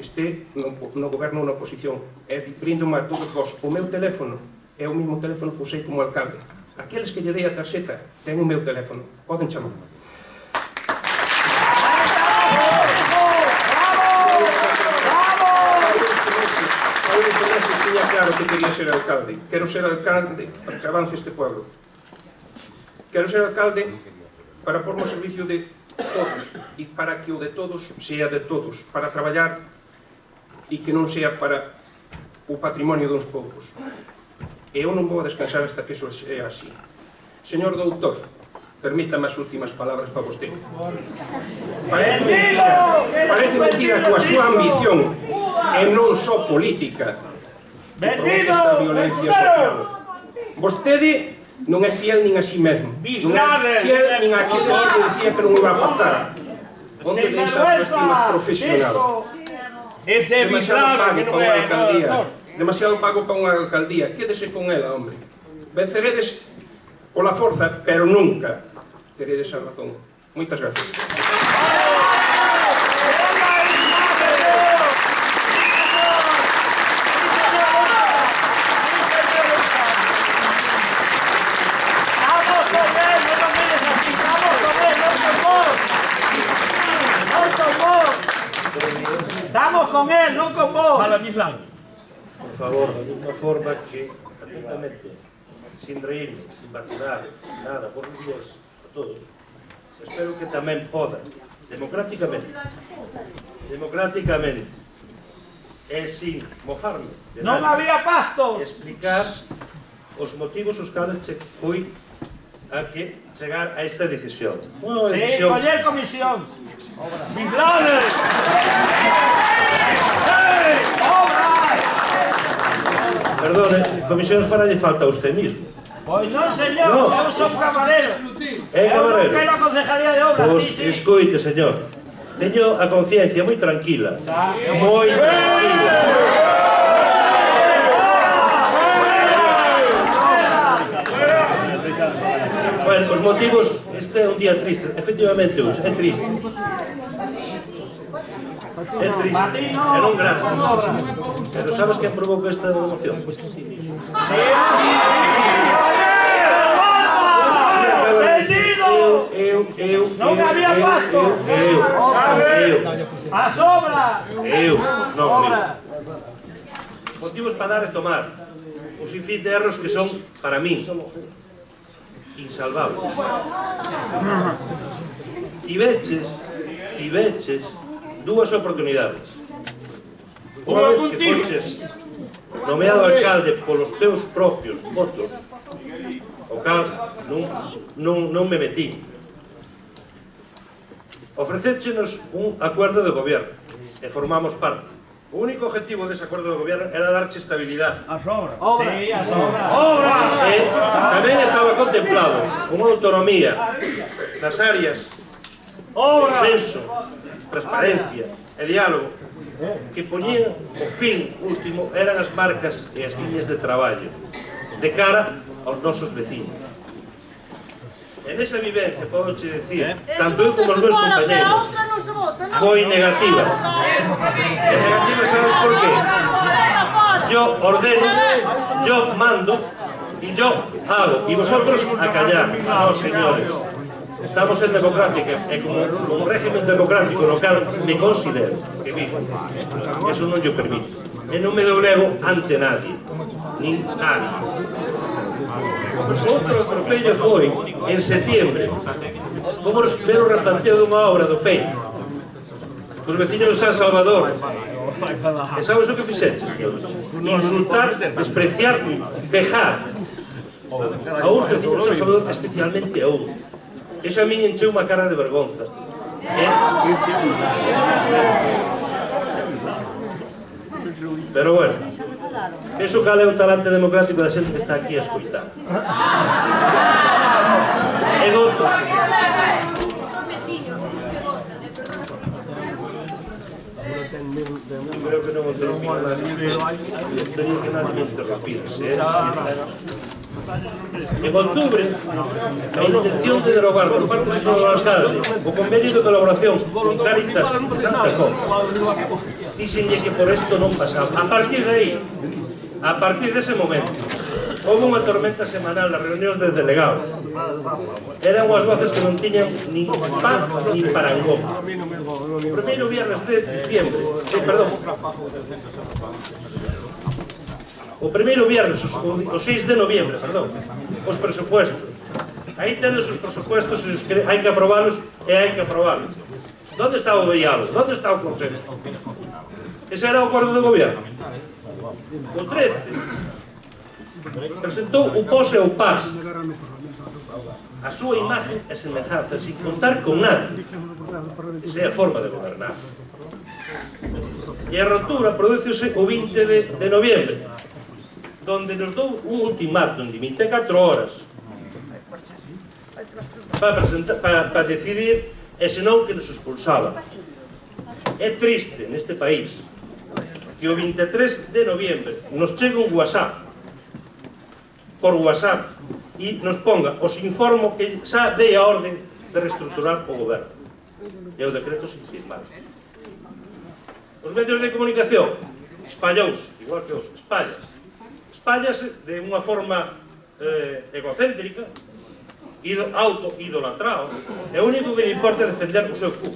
este no goberno ou na oposición, e bríndome a todos vos. O meu teléfono é o mesmo teléfono que usei como alcalde. Aqueles que lle dei a tarxeta ten o meu teléfono, poden chamar. Tiña claro que quería ser alcalde. Quero ser alcalde para que avance este pueblo. Quero ser alcalde para pôr no servicio de todos e para que o de todos sea de todos, para traballar e que non sea para o patrimonio dos poucos. E eu non vou descansar hasta que iso sea así. Señor doutor, permítame as últimas palabras para vostede. Parece mentira que a súa ambición e non só política provoque esta violencia social. Vostede non é fiel nin a si mesmo, non é fiel nin a aqueles que decía que non iba a pactar. Onde deixa a estima profesional? Ese bislado que non é nada. Demasiado pago para unha alcaldía. Quédese con ela, hombre. Venceredes pola forza, pero nunca teredes a razón. Moitas gracias. Estamos con él, non con vos. Fala, Bislán. Por favor, de unha forma que, atentamente, sin reírme, sin vacilar, nada, buenos días a todos. Espero que tamén poda, democráticamente, e sin mofarme de Non nada, había pactos. explicar os motivos os cales fui a que chegar a esta decisión. Unha Sí, decisión coller comisión. Bislanes! Perdone, comisións faralle falta a usted mismo. Pois non, señor, No. eu son camarero. É Eu non camarero. quero a concejalía de obras, Pois, sí. escoite, señor. Teño a conciencia moi tranquila. Moi tranquila. Bueno, os motivos, este é un día triste. Efectivamente, hoxe, é triste. É triste. É non grande. Pero sabes quen provoca esta emoción? Non había pacto. A sobra. Motivos para dar e tomar. Un sinfín de erros que son, para mí, insalvables. Tiveches dúas oportunidades. Unha vez que foches nomeado alcalde polos teus propios votos, o cal non me metí. Ofrecéchenos un acordo de gobierno e formamos parte. O único objetivo dese acordo de gobierno era darche estabilidade. A sobra. Sí, a sobra. E tamén estaba contemplado unha autonomía nas áreas consenso, transparencia e diálogo que poñían o fin último eran as marcas e as liñas de traballo de cara aos nosos vecinos. En esa vivencia, podo che decir, tanto eu como os meus compañeros, foi negativa. E negativa, sabes por qué? Yo ordeno, yo mando e yo hago, e vosotros a callar. No, señores, estamos en democrática, e como un régimen democrático no cal me considero que vivo, eso non yo permito. E non me doblego ante nadie, nin nadie. Outro atropello foi en setembro, como ver o replanteo dunha obra do Peño os veciños de San Salvador. E sabes o que fixeches? Insultar, despreciar, vejar a uns veciños de San Salvador, especialmente a uns. Eso a min encheu unha cara de vergonza. Pero bueno, eso cal é o talante democrático da xente que está aquí a escoitar. E doto. Creo que non o teño que nadie me interrumpirse. En octubre, a intención de derogar por parte do señor alcalde o convenio de colaboración con Cáritas Santa Cruz, dixenlle que por isto non pasaba. A partir de aí, a partir dese momento, houve unha tormenta semanal nas reunións de delegados. Eran unhas voces que non tiñan nin paz nin parangón. O primeiro viernes de diciembre, o primeiro viernes, o 6 de noviembre, os presupuestos. Aí tedes os presupuestos e hai que aprobalos e hai que aprobalos. Onde está o diálogo? Onde está o consenso? Ese era o acordo de gobierno. O 13 presentou o POS e o PAS, a súa imagen e semellanza, sin contar con nada. Esa é a forma de gobernar. E a rotura produce o 20 de noviembre, donde nos dou un ultimátum de 24 horas para decidir, e senón que nos expulsaba. É triste neste país que o 23 de noviembre nos chegue un WhatsApp por WhatsApp e nos ponga, os informo que xa dei a orden de reestructurar o goberno e o decreto sin firmar. Os medios de comunicación espallouse, igual que os espállase de unha forma egocéntrica, auto-idolatrado, e o único que lle importa é defender o seu cu.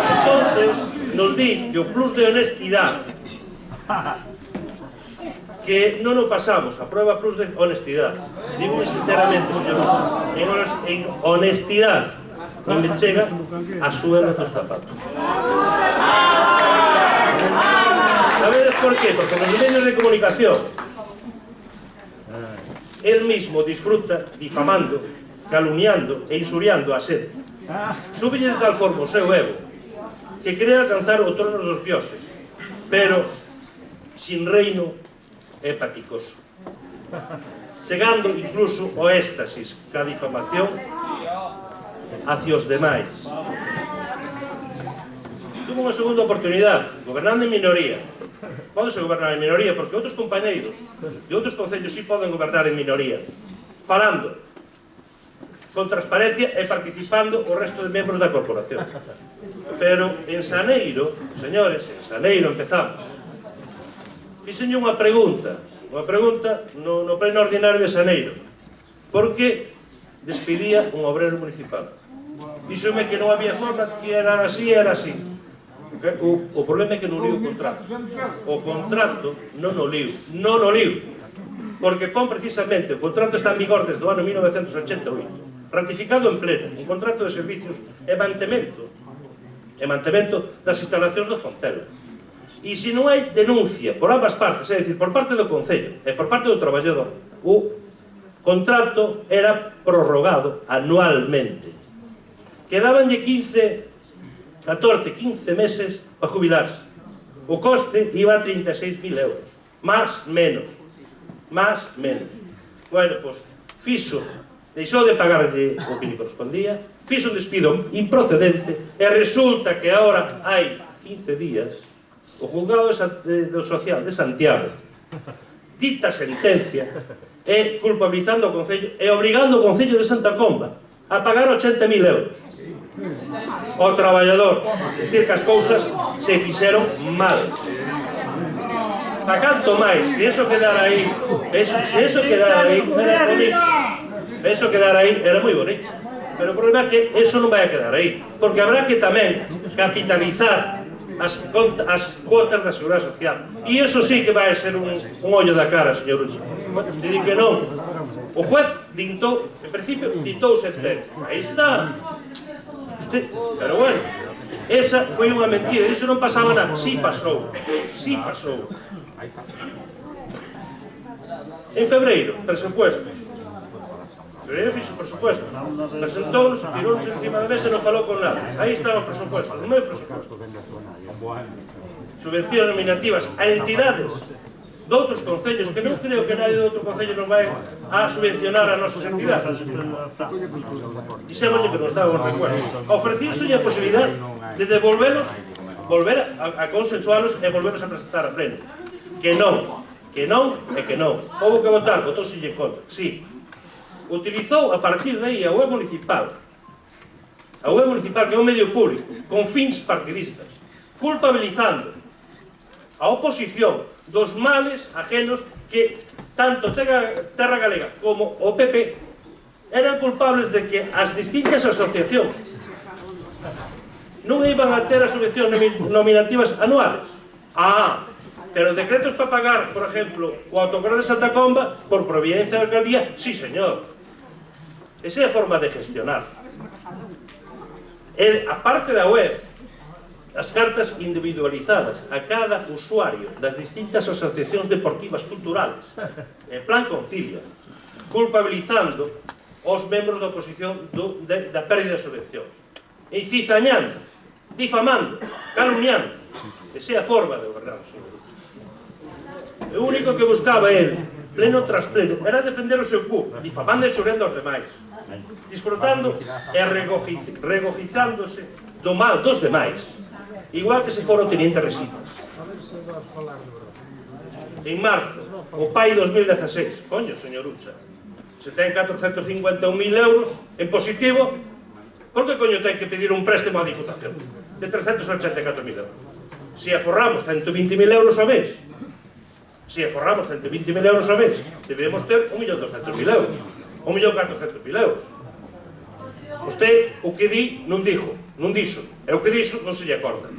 Entonces nos di que o plus de honestidade, que non o pasamos, a prueba plus de honestidade, digo sinceramente, en honestidade non me chega a suela dos zapatos. Sabedes por qué? Porque nos medios de comunicación él mismo disfruta difamando, calumniando e insuriando a xente. Súbelle de tal forma o seu ego que quere alcanzar o trono dos dioses, pero sin reino é paticoso, chegando incluso ao éxtasis ca difamación hacia os demais. Tuvo unha segunda oportunidade, gobernando en minoría. Pódese gobernar en minoría, porque outros compañeiros de outros concellos sí poden gobernar en minoría, falando con transparencia e participando o resto de membros da corporación. Pero en Xaneiro, señores, en Xaneiro empezamos. Fixenlle unha pregunta no pleno ordinario de Xaneiro. porque despedía un obrero municipal. Díxome que non había forma, que era así, era así. O problema é que non liu o contrato. O contrato non o liu. Non o liu. Porque pon precisamente, o contrato está en vigor desde o ano 1988, ratificado en pleno, un contrato de servicios e mantemento das instalacións do Fontelo. E se non hai denuncia por ambas partes, é dicir, por parte do Concello e por parte do traballador, o contrato era prorrogado anualmente. Quedabanlle 14, 15 meses para jubilarse. O coste iba a 36.000 euros. Más, menos. Bueno, pois, deixou de pagarlle o que lle correspondía, fixo un despido improcedente, e resulta que agora hai 15 días o Juzgado do Social de Santiago dita sentencia e culpabilizando o Concello e obrigando o Concello de Santa Comba a pagar 80.000 euros ao traballador. Dicir que as cousas se fixeron mal. Pa canto máis, se eso quedara aí, era moi bonito. Pero o problema é que eso non vai a quedar aí, porque habrá que tamén capitalizar as cuotas da Seguridade Social. E iso sí que vai a ser un ollo da cara, señor Uche. Se di que non. O juez dictou, en principio, dictou sentencia. Aí está. Pero bueno, esa foi unha mentira, iso non pasaba nada. Sí pasou. En febreiro, presupuestos. Febreiro fixo presupuestos. Presentounos, tirounos encima da mesa e non falou con nada. Aí están os presupuestos, non é presupuestos. Subvencións nominativas a entidades de outros concellos, que non creo que nadie de outro concello non vai a subvencionar a nosas entidades. Dixémoslle que non estábamos de acuerdo. Ofreciuse a posibilidad de devolvelos, volver a consensualos e volverlos a presentar a pleno. Que non. Houve que votar, votouse en contra. Sí. Utilizou a partir de aí a web municipal, que é un medio público, con fins partidistas, culpabilizando a oposición dos males ajenos que tanto Terra Galega como o PP eran culpables de que as distintas asociacións non iban a ter as subvencións nominativas anuales. Pero decretos para pagar, por exemplo, o autocarro de Santa Comba por providencia da alcaldía, sí señor. Esa é a forma de gestionar. A parte da web, as cartas individualizadas a cada usuario das distintas asociacións deportivas culturales, en plan concilio, culpabilizando os membros da oposición da pérdida de subvencións, e cizañando, difamando, calumniando. Esa é a forma de gobernar, señor. O único que buscaba ele, pleno tras pleno, era defender o seu cu, difamando e xurendo aos demais, disfrutando e regocizándose do mal dos demais, igual que se fora o teniente Resitas. En marzo, o pai 2016, coño, señor Ucha, se ten 451.000 euros en positivo, por que coño ten que pedir un préstamo á Diputación de 384.000 euros? Se aforramos 120.000 euros ao mes, debemos ter 1.200.000 euros, 1.400.000 euros. Usted o que di non dixo, e o que dixo non se lle acorda.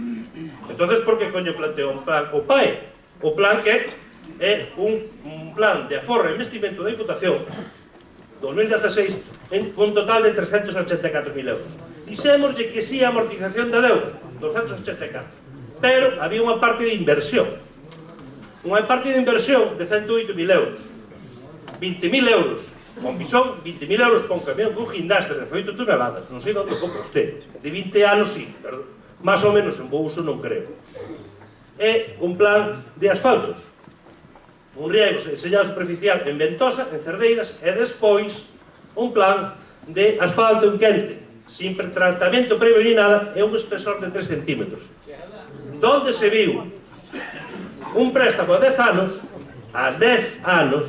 Entonces, por que coño planteou un plan o PAE? O plan que é un plan de aforro e investimento da Diputación 2016 con total de 384.000 euros. Dixémoslle que sí a amortización da deuda, 284, pero había unha parte de inversión. Unha parte de inversión de 108.000 euros, 20.000 euros con pisón, 20.000 euros con camión, con guindastre de 8 toneladas, non sei onde compra usted, de 20 anos sí, pero máis ou menos en bo uso non creo. É un plan de asfaltos, un riego sellado superficial en Ventosa, en Cerdeiras, e despois un plan de asfalto en Quente, sin tratamento previo ni nada, e un espesor de 3 centímetros. Donde se viu un préstamo a 10 anos,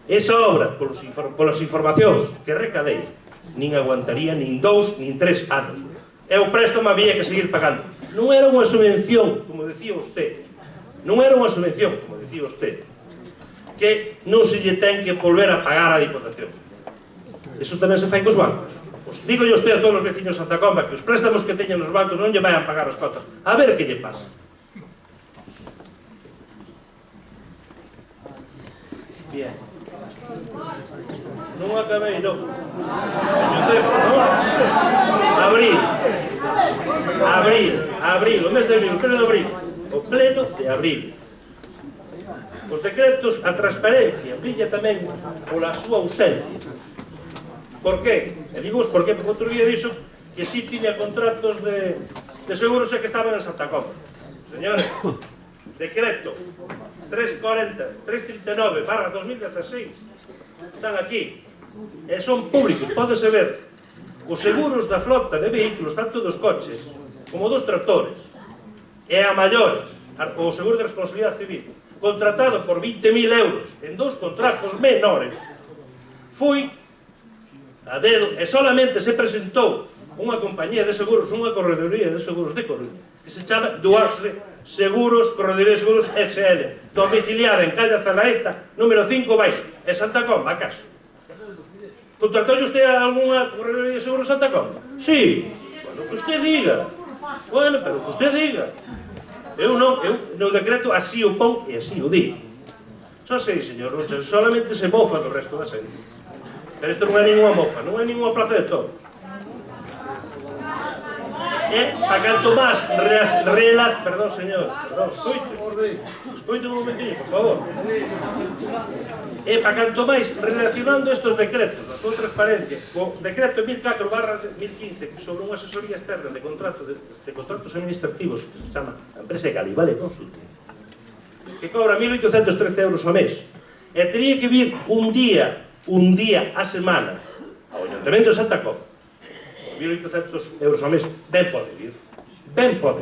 esa obra, polas informacións que recadei, nin aguantaría nin 2, nin 3 anos. E o préstamo había que seguir pagando. Non era unha subvención, como decía usted, que non se lle ten que volver a pagar a Diputación. Eso tamén se fai cos bancos. Pues digo yo usted a todos os veciños de Santa Comba que os préstamos que teñen nos bancos non lle vayan pagar as cotas. A ver que lle pasa. Bien. Non acabei, non. Abril, o mes de abril, o pleno de abril. O pleno de abril. Os decretos, a transparencia, brilla tamén pola súa ausencia. Por qué? E digo por qué, porque outro día dixo que si tiña contratos de seguros e que estaban en Santa Comba. Señores, decreto 339/2016 están aquí e son públicos, pódese ver os seguros da flota de vehículos, tanto dos coches como dos tractores e a maiores, o seguro de responsabilidade civil contratado por 20.000 euros en dos contratos menores foi a dedo e solamente se presentou unha compañía de seguros, unha corredoría de seguros de Coruña que se chama Duarte Seguros, Corredoría de Seguros SL, domiciliada en calle Zalaeta, número 5 baixo, en Santa Comba, acaso. Contratou usted a algunha corredoría de seguros en Santa Comba? Sí. Bueno, que usted diga. Bueno, pero que usted diga. Eu no decreto así o pon e así o digo. Só sei, señor Rocha, solamente se mofa do resto da xente. Pero isto non é ninguna mofa, non é ninguna plaza de todos. A canto máis perdón, señor, escoite un momentinho, por favor. E para canto máis relacionando estes decretos da súa transparencia co decreto 1004/2015 sobre unha asesoría externa de contratos administrativos, se chama a empresa Galibale Consulting, que cobra 1.813 euros ao mes e teria que vir un día a semana ao Ayuntamiento de Santa Comba. 1.800 euros ao mes, ben pode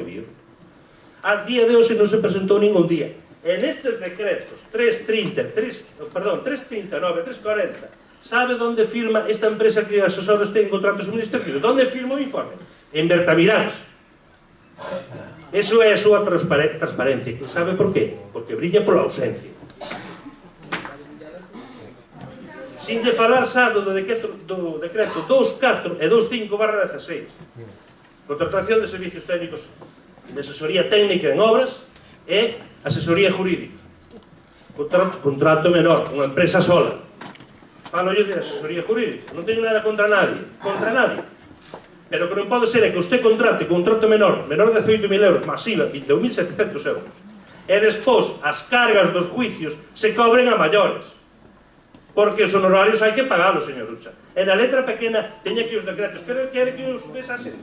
vir. Al día de hoxe non se presentou ningún día. En estes decretos 339, 340, sabe onde firma esta empresa que asesora este en contratos administrativos? Onde firma o informe? En Bertamiráns. Eso é a súa transparencia. Sabe por qué? Porque brilla pola ausencia. Sin de falar xa do decreto 24 e 25/16, contratación de servicios técnicos de asesoría técnica en obras e asesoría jurídica. Contrato menor, unha empresa sola. Falo yo de asesoría jurídica, non teño nada contra nadie, pero que non pode ser é que usted contrate contrato menor de 18.000 euros, masiva, 21.700 euros, e despois as cargas dos juicios se cobren a maiores. Porque os honorarios hai que pagalos, señor Ucha. E na letra pequena teña aquí os decretos. Quere que os vesasen?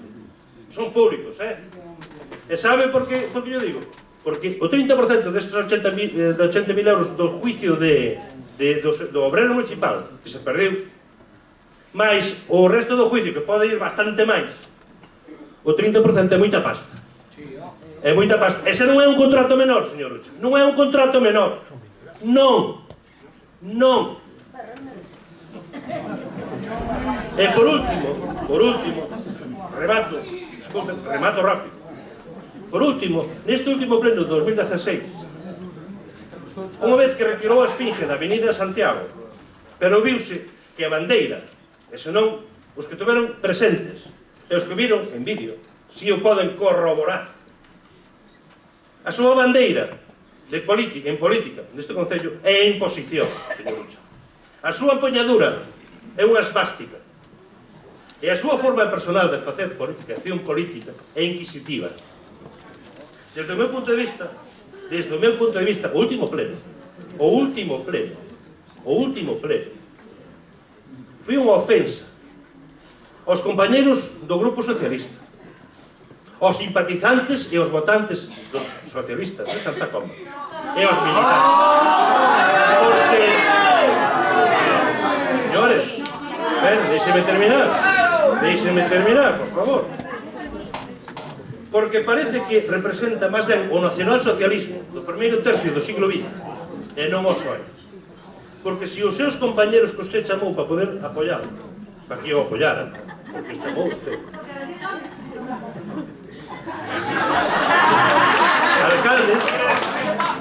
Son públicos, E sabe por que yo digo? Porque o 30% destes 80.000 euros do juicio do obrero municipal que se perdeu, máis o resto do juicio, que pode ir bastante máis, o 30% é moita pasta. É moita pasta. Ese non é un contrato menor, señor Ucha. Non é un contrato menor. Non. E por último, remato rápido. Por último, neste último pleno de 2016, unha vez que retirou a esfinge da Avenida Santiago, pero viuse que a bandeira, e senón os que tuveron presentes, e os que viron en vídeo, si o poden corroborar, a súa bandeira en política, neste concello, é a imposición, señor Ucha. A súa empoñadura é unha esvástica. E a súa forma personal de facer política, acción política, é inquisitiva. Desde o meu punto de vista, o último pleno, foi unha ofensa aos compañeros do Grupo Socialista, aos simpatizantes e aos votantes dos socialistas de Santa Comba, e aos militantes. Porque, señores, déixeme terminar, por favor. Porque parece que representa máis ben o nacionalsocialismo do primeiro tercio do siglo XX, e non o soe. Porque se os seus compañeros que usted chamou para poder apoiar, para que o apoyaran, porque os chamou usted,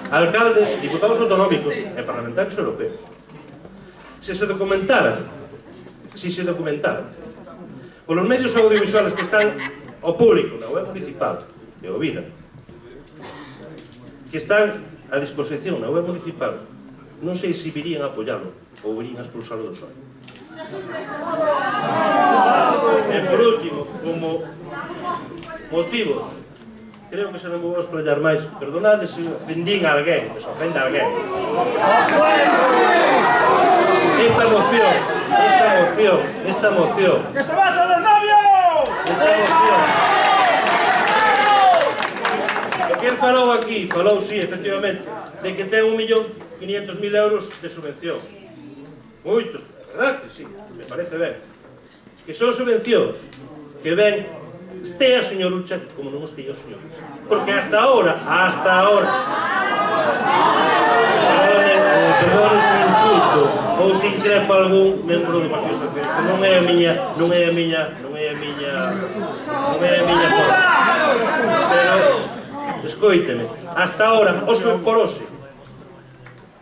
alcaldes, diputados autonómicos e parlamentarios europeos, se si se documentaron. Polos medios audiovisuales que están ao público na web municipal de Ovida, que están a disposición na web municipal, non sei se virían a apoialo ou virían a expulsalo do PSOE. E por último, como motivos, creo que se non vou explayar máis, perdonade se ofendín a alguén, que se ofende a alguén. Esta moción ¡Que se basa en el novio! O que él falou aquí, falou, sí, efectivamente, de que ten 1.500.000 euros de subvención. Moitos, verdad que sí, me parece ben. Que son subvencións que ven estea o señor Ucha como non estea o señor Ucha. Porque hasta ahora, perdón se insulto ou se increpa algún membro do Partido Socialista, non é a miña forma. Pero escoíteme, hasta ahora, por hoxe,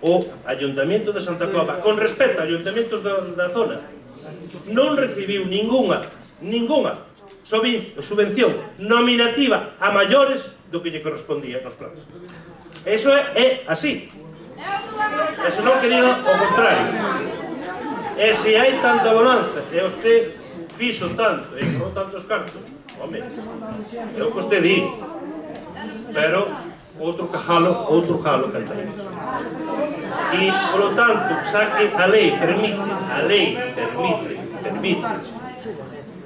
o Ayuntamiento de Santa Cova, con respecto a ayuntamentos da zona, non recibiu ninguna subvención nominativa a maiores do que lle correspondía nos planes. Eso é así. E se non que diga o contrario. E se hai tanta bonanza e usted fixo tanto e non tantos cartos, home, é o que usted di. Pero outro jalo cantaría. E, polo tanto, xa que a lei permite,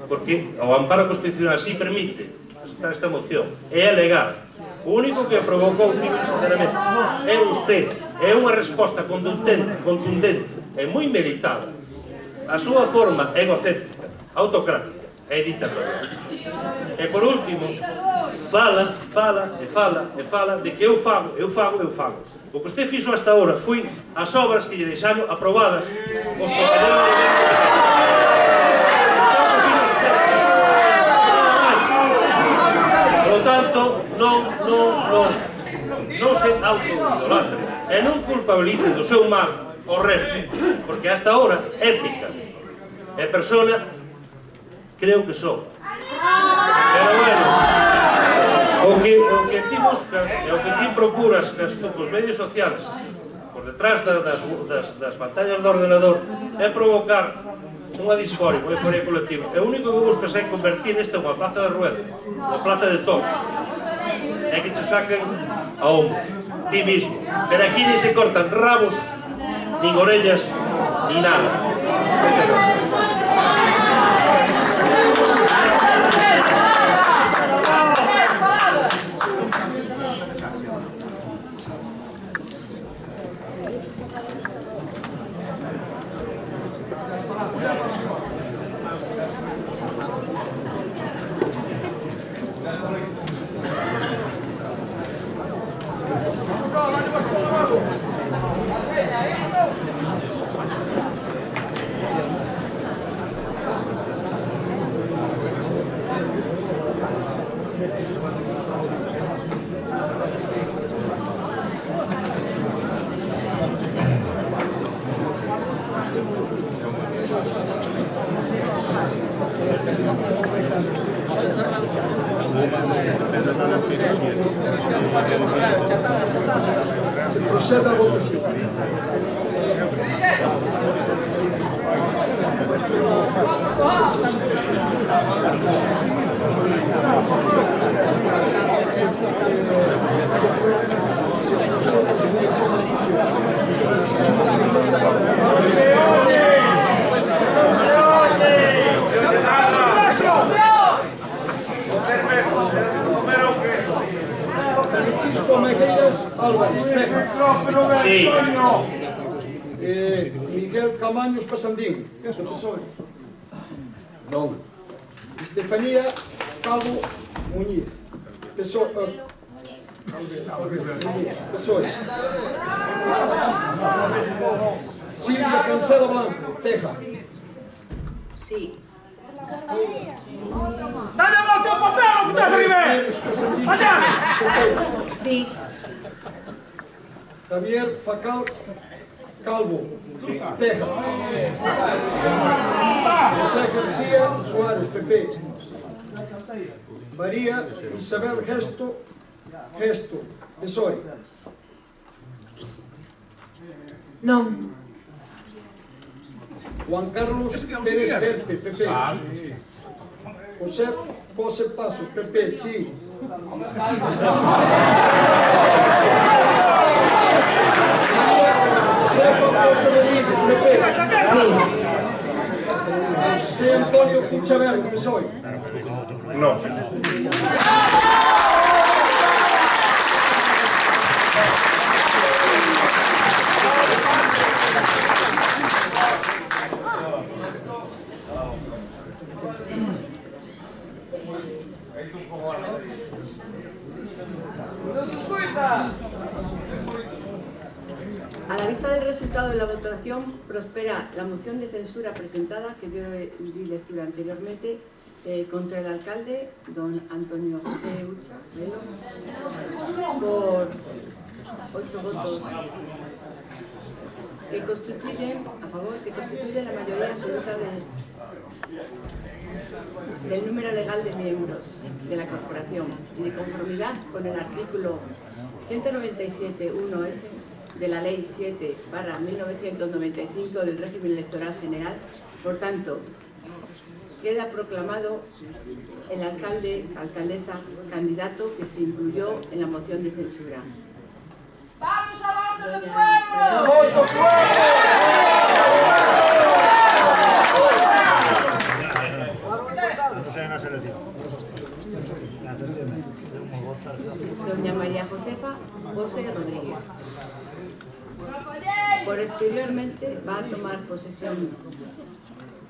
porque o amparo constitucional sí permite esta moción, é legal. O único que provocou, sinceramente, é usted, é unha resposta contundente e moi meditada. A súa forma egocéntrica, autocrática e dictatorial. E por último, fala de que eu fago. O que usted fixo hasta ahora foi as obras que lle deixaron aprobadas os compañeros de Por lo tanto, non se autoidolatre e non culpabilice do seu mal o resto, porque hasta ahora ética e persona creo que son. Pero bueno, o que ti buscas e o que ti procuras cos medios sociales por detrás das pantallas do ordenador é provocar unha disforia colectiva. E o único que buscas é convertir isto unha plaza de ruedas, unha plaza de toque, e que te saquen a hombros, ti mismo. Pero aquí ni se cortan rabos, nin orellas, ni nada. Procede a votación. Francisco Megueiras Álvarez, Sí. Miguel Camaños Pasandín, non. Estefanía Calvo Muñiz, PSOE. Silvia Cancelo Blanco, Teja. Sí. ¡Dale a teu papel, que estás arriba! ¡Allá! Sí. Javier Facal Calvo, Teja. José García Suárez, PP. María Isabel Gesto, PSOE. Non. Juan Carlos Pérez Gerte, PP. José Pose Pasos, PP, sí. José José Rodríguez, PP. Sí. José Antonio Cuchabel, PSOE. No. A la vista del resultado de la votación, prospera la moción de censura presentada, que yo di lectura anteriormente, contra el alcalde, don Antonio José Ucha Melo, por 8 votos que constituyen la mayoría absoluta del número legal de miembros de la corporación, y de conformidad con el artículo 197.1f de la Ley 7/1995 del régimen electoral general. Por tanto, queda proclamado el alcalde, alcaldesa, candidato que se incluyó en la moción de censura. ¡Vamos al orden del Doña María Josefa José Rodríguez. Posteriormente va a tomar posesión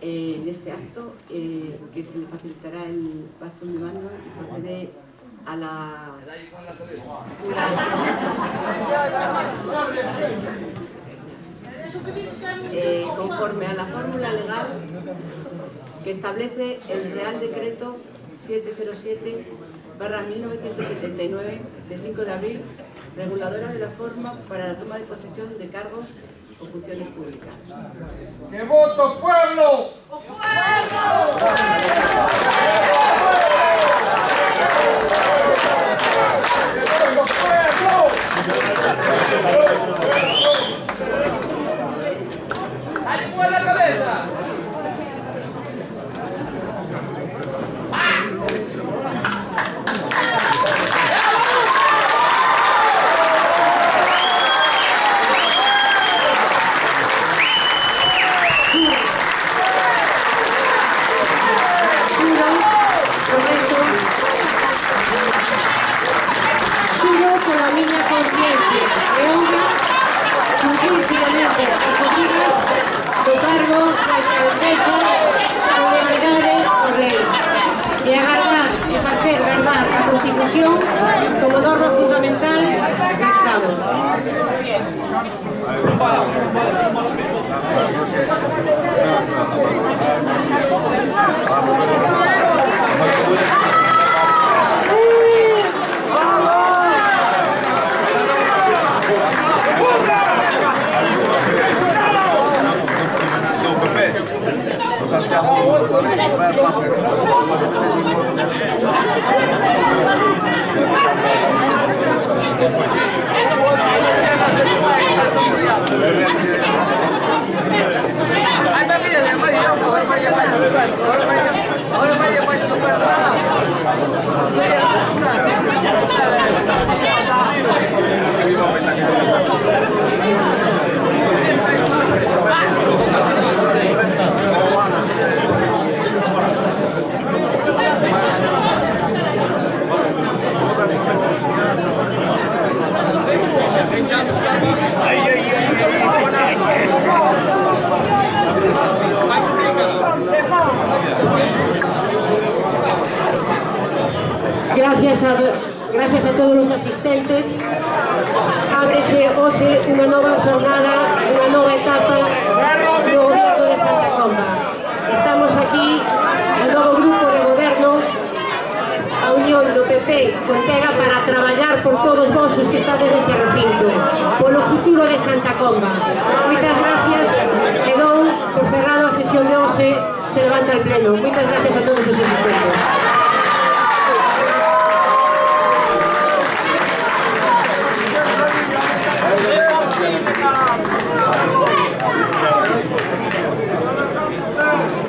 en este acto, que se le facilitará el bastón de mando y procede a la conforme a la fórmula legal que establece el Real Decreto 707/1979 de 5 de abril, reguladora de la forma para la toma de posesión de cargos o funciones públicas. ¡Que voto pueblo! como norma fundamental del Estado. Gracias a todos los asistentes. Ábrese hoxe unha nova xornada, unha nova etapa no goberno de Santa Comba. Estamos aquí, o novo grupo de goberno, a unión do PP PP contega para traballar por todos vos os que estades neste recinto, polo futuro de Santa Comba. Moitas gracias e dou por cerrado a sesión de hoxe, se levanta el pleno. Moitas gracias a todos.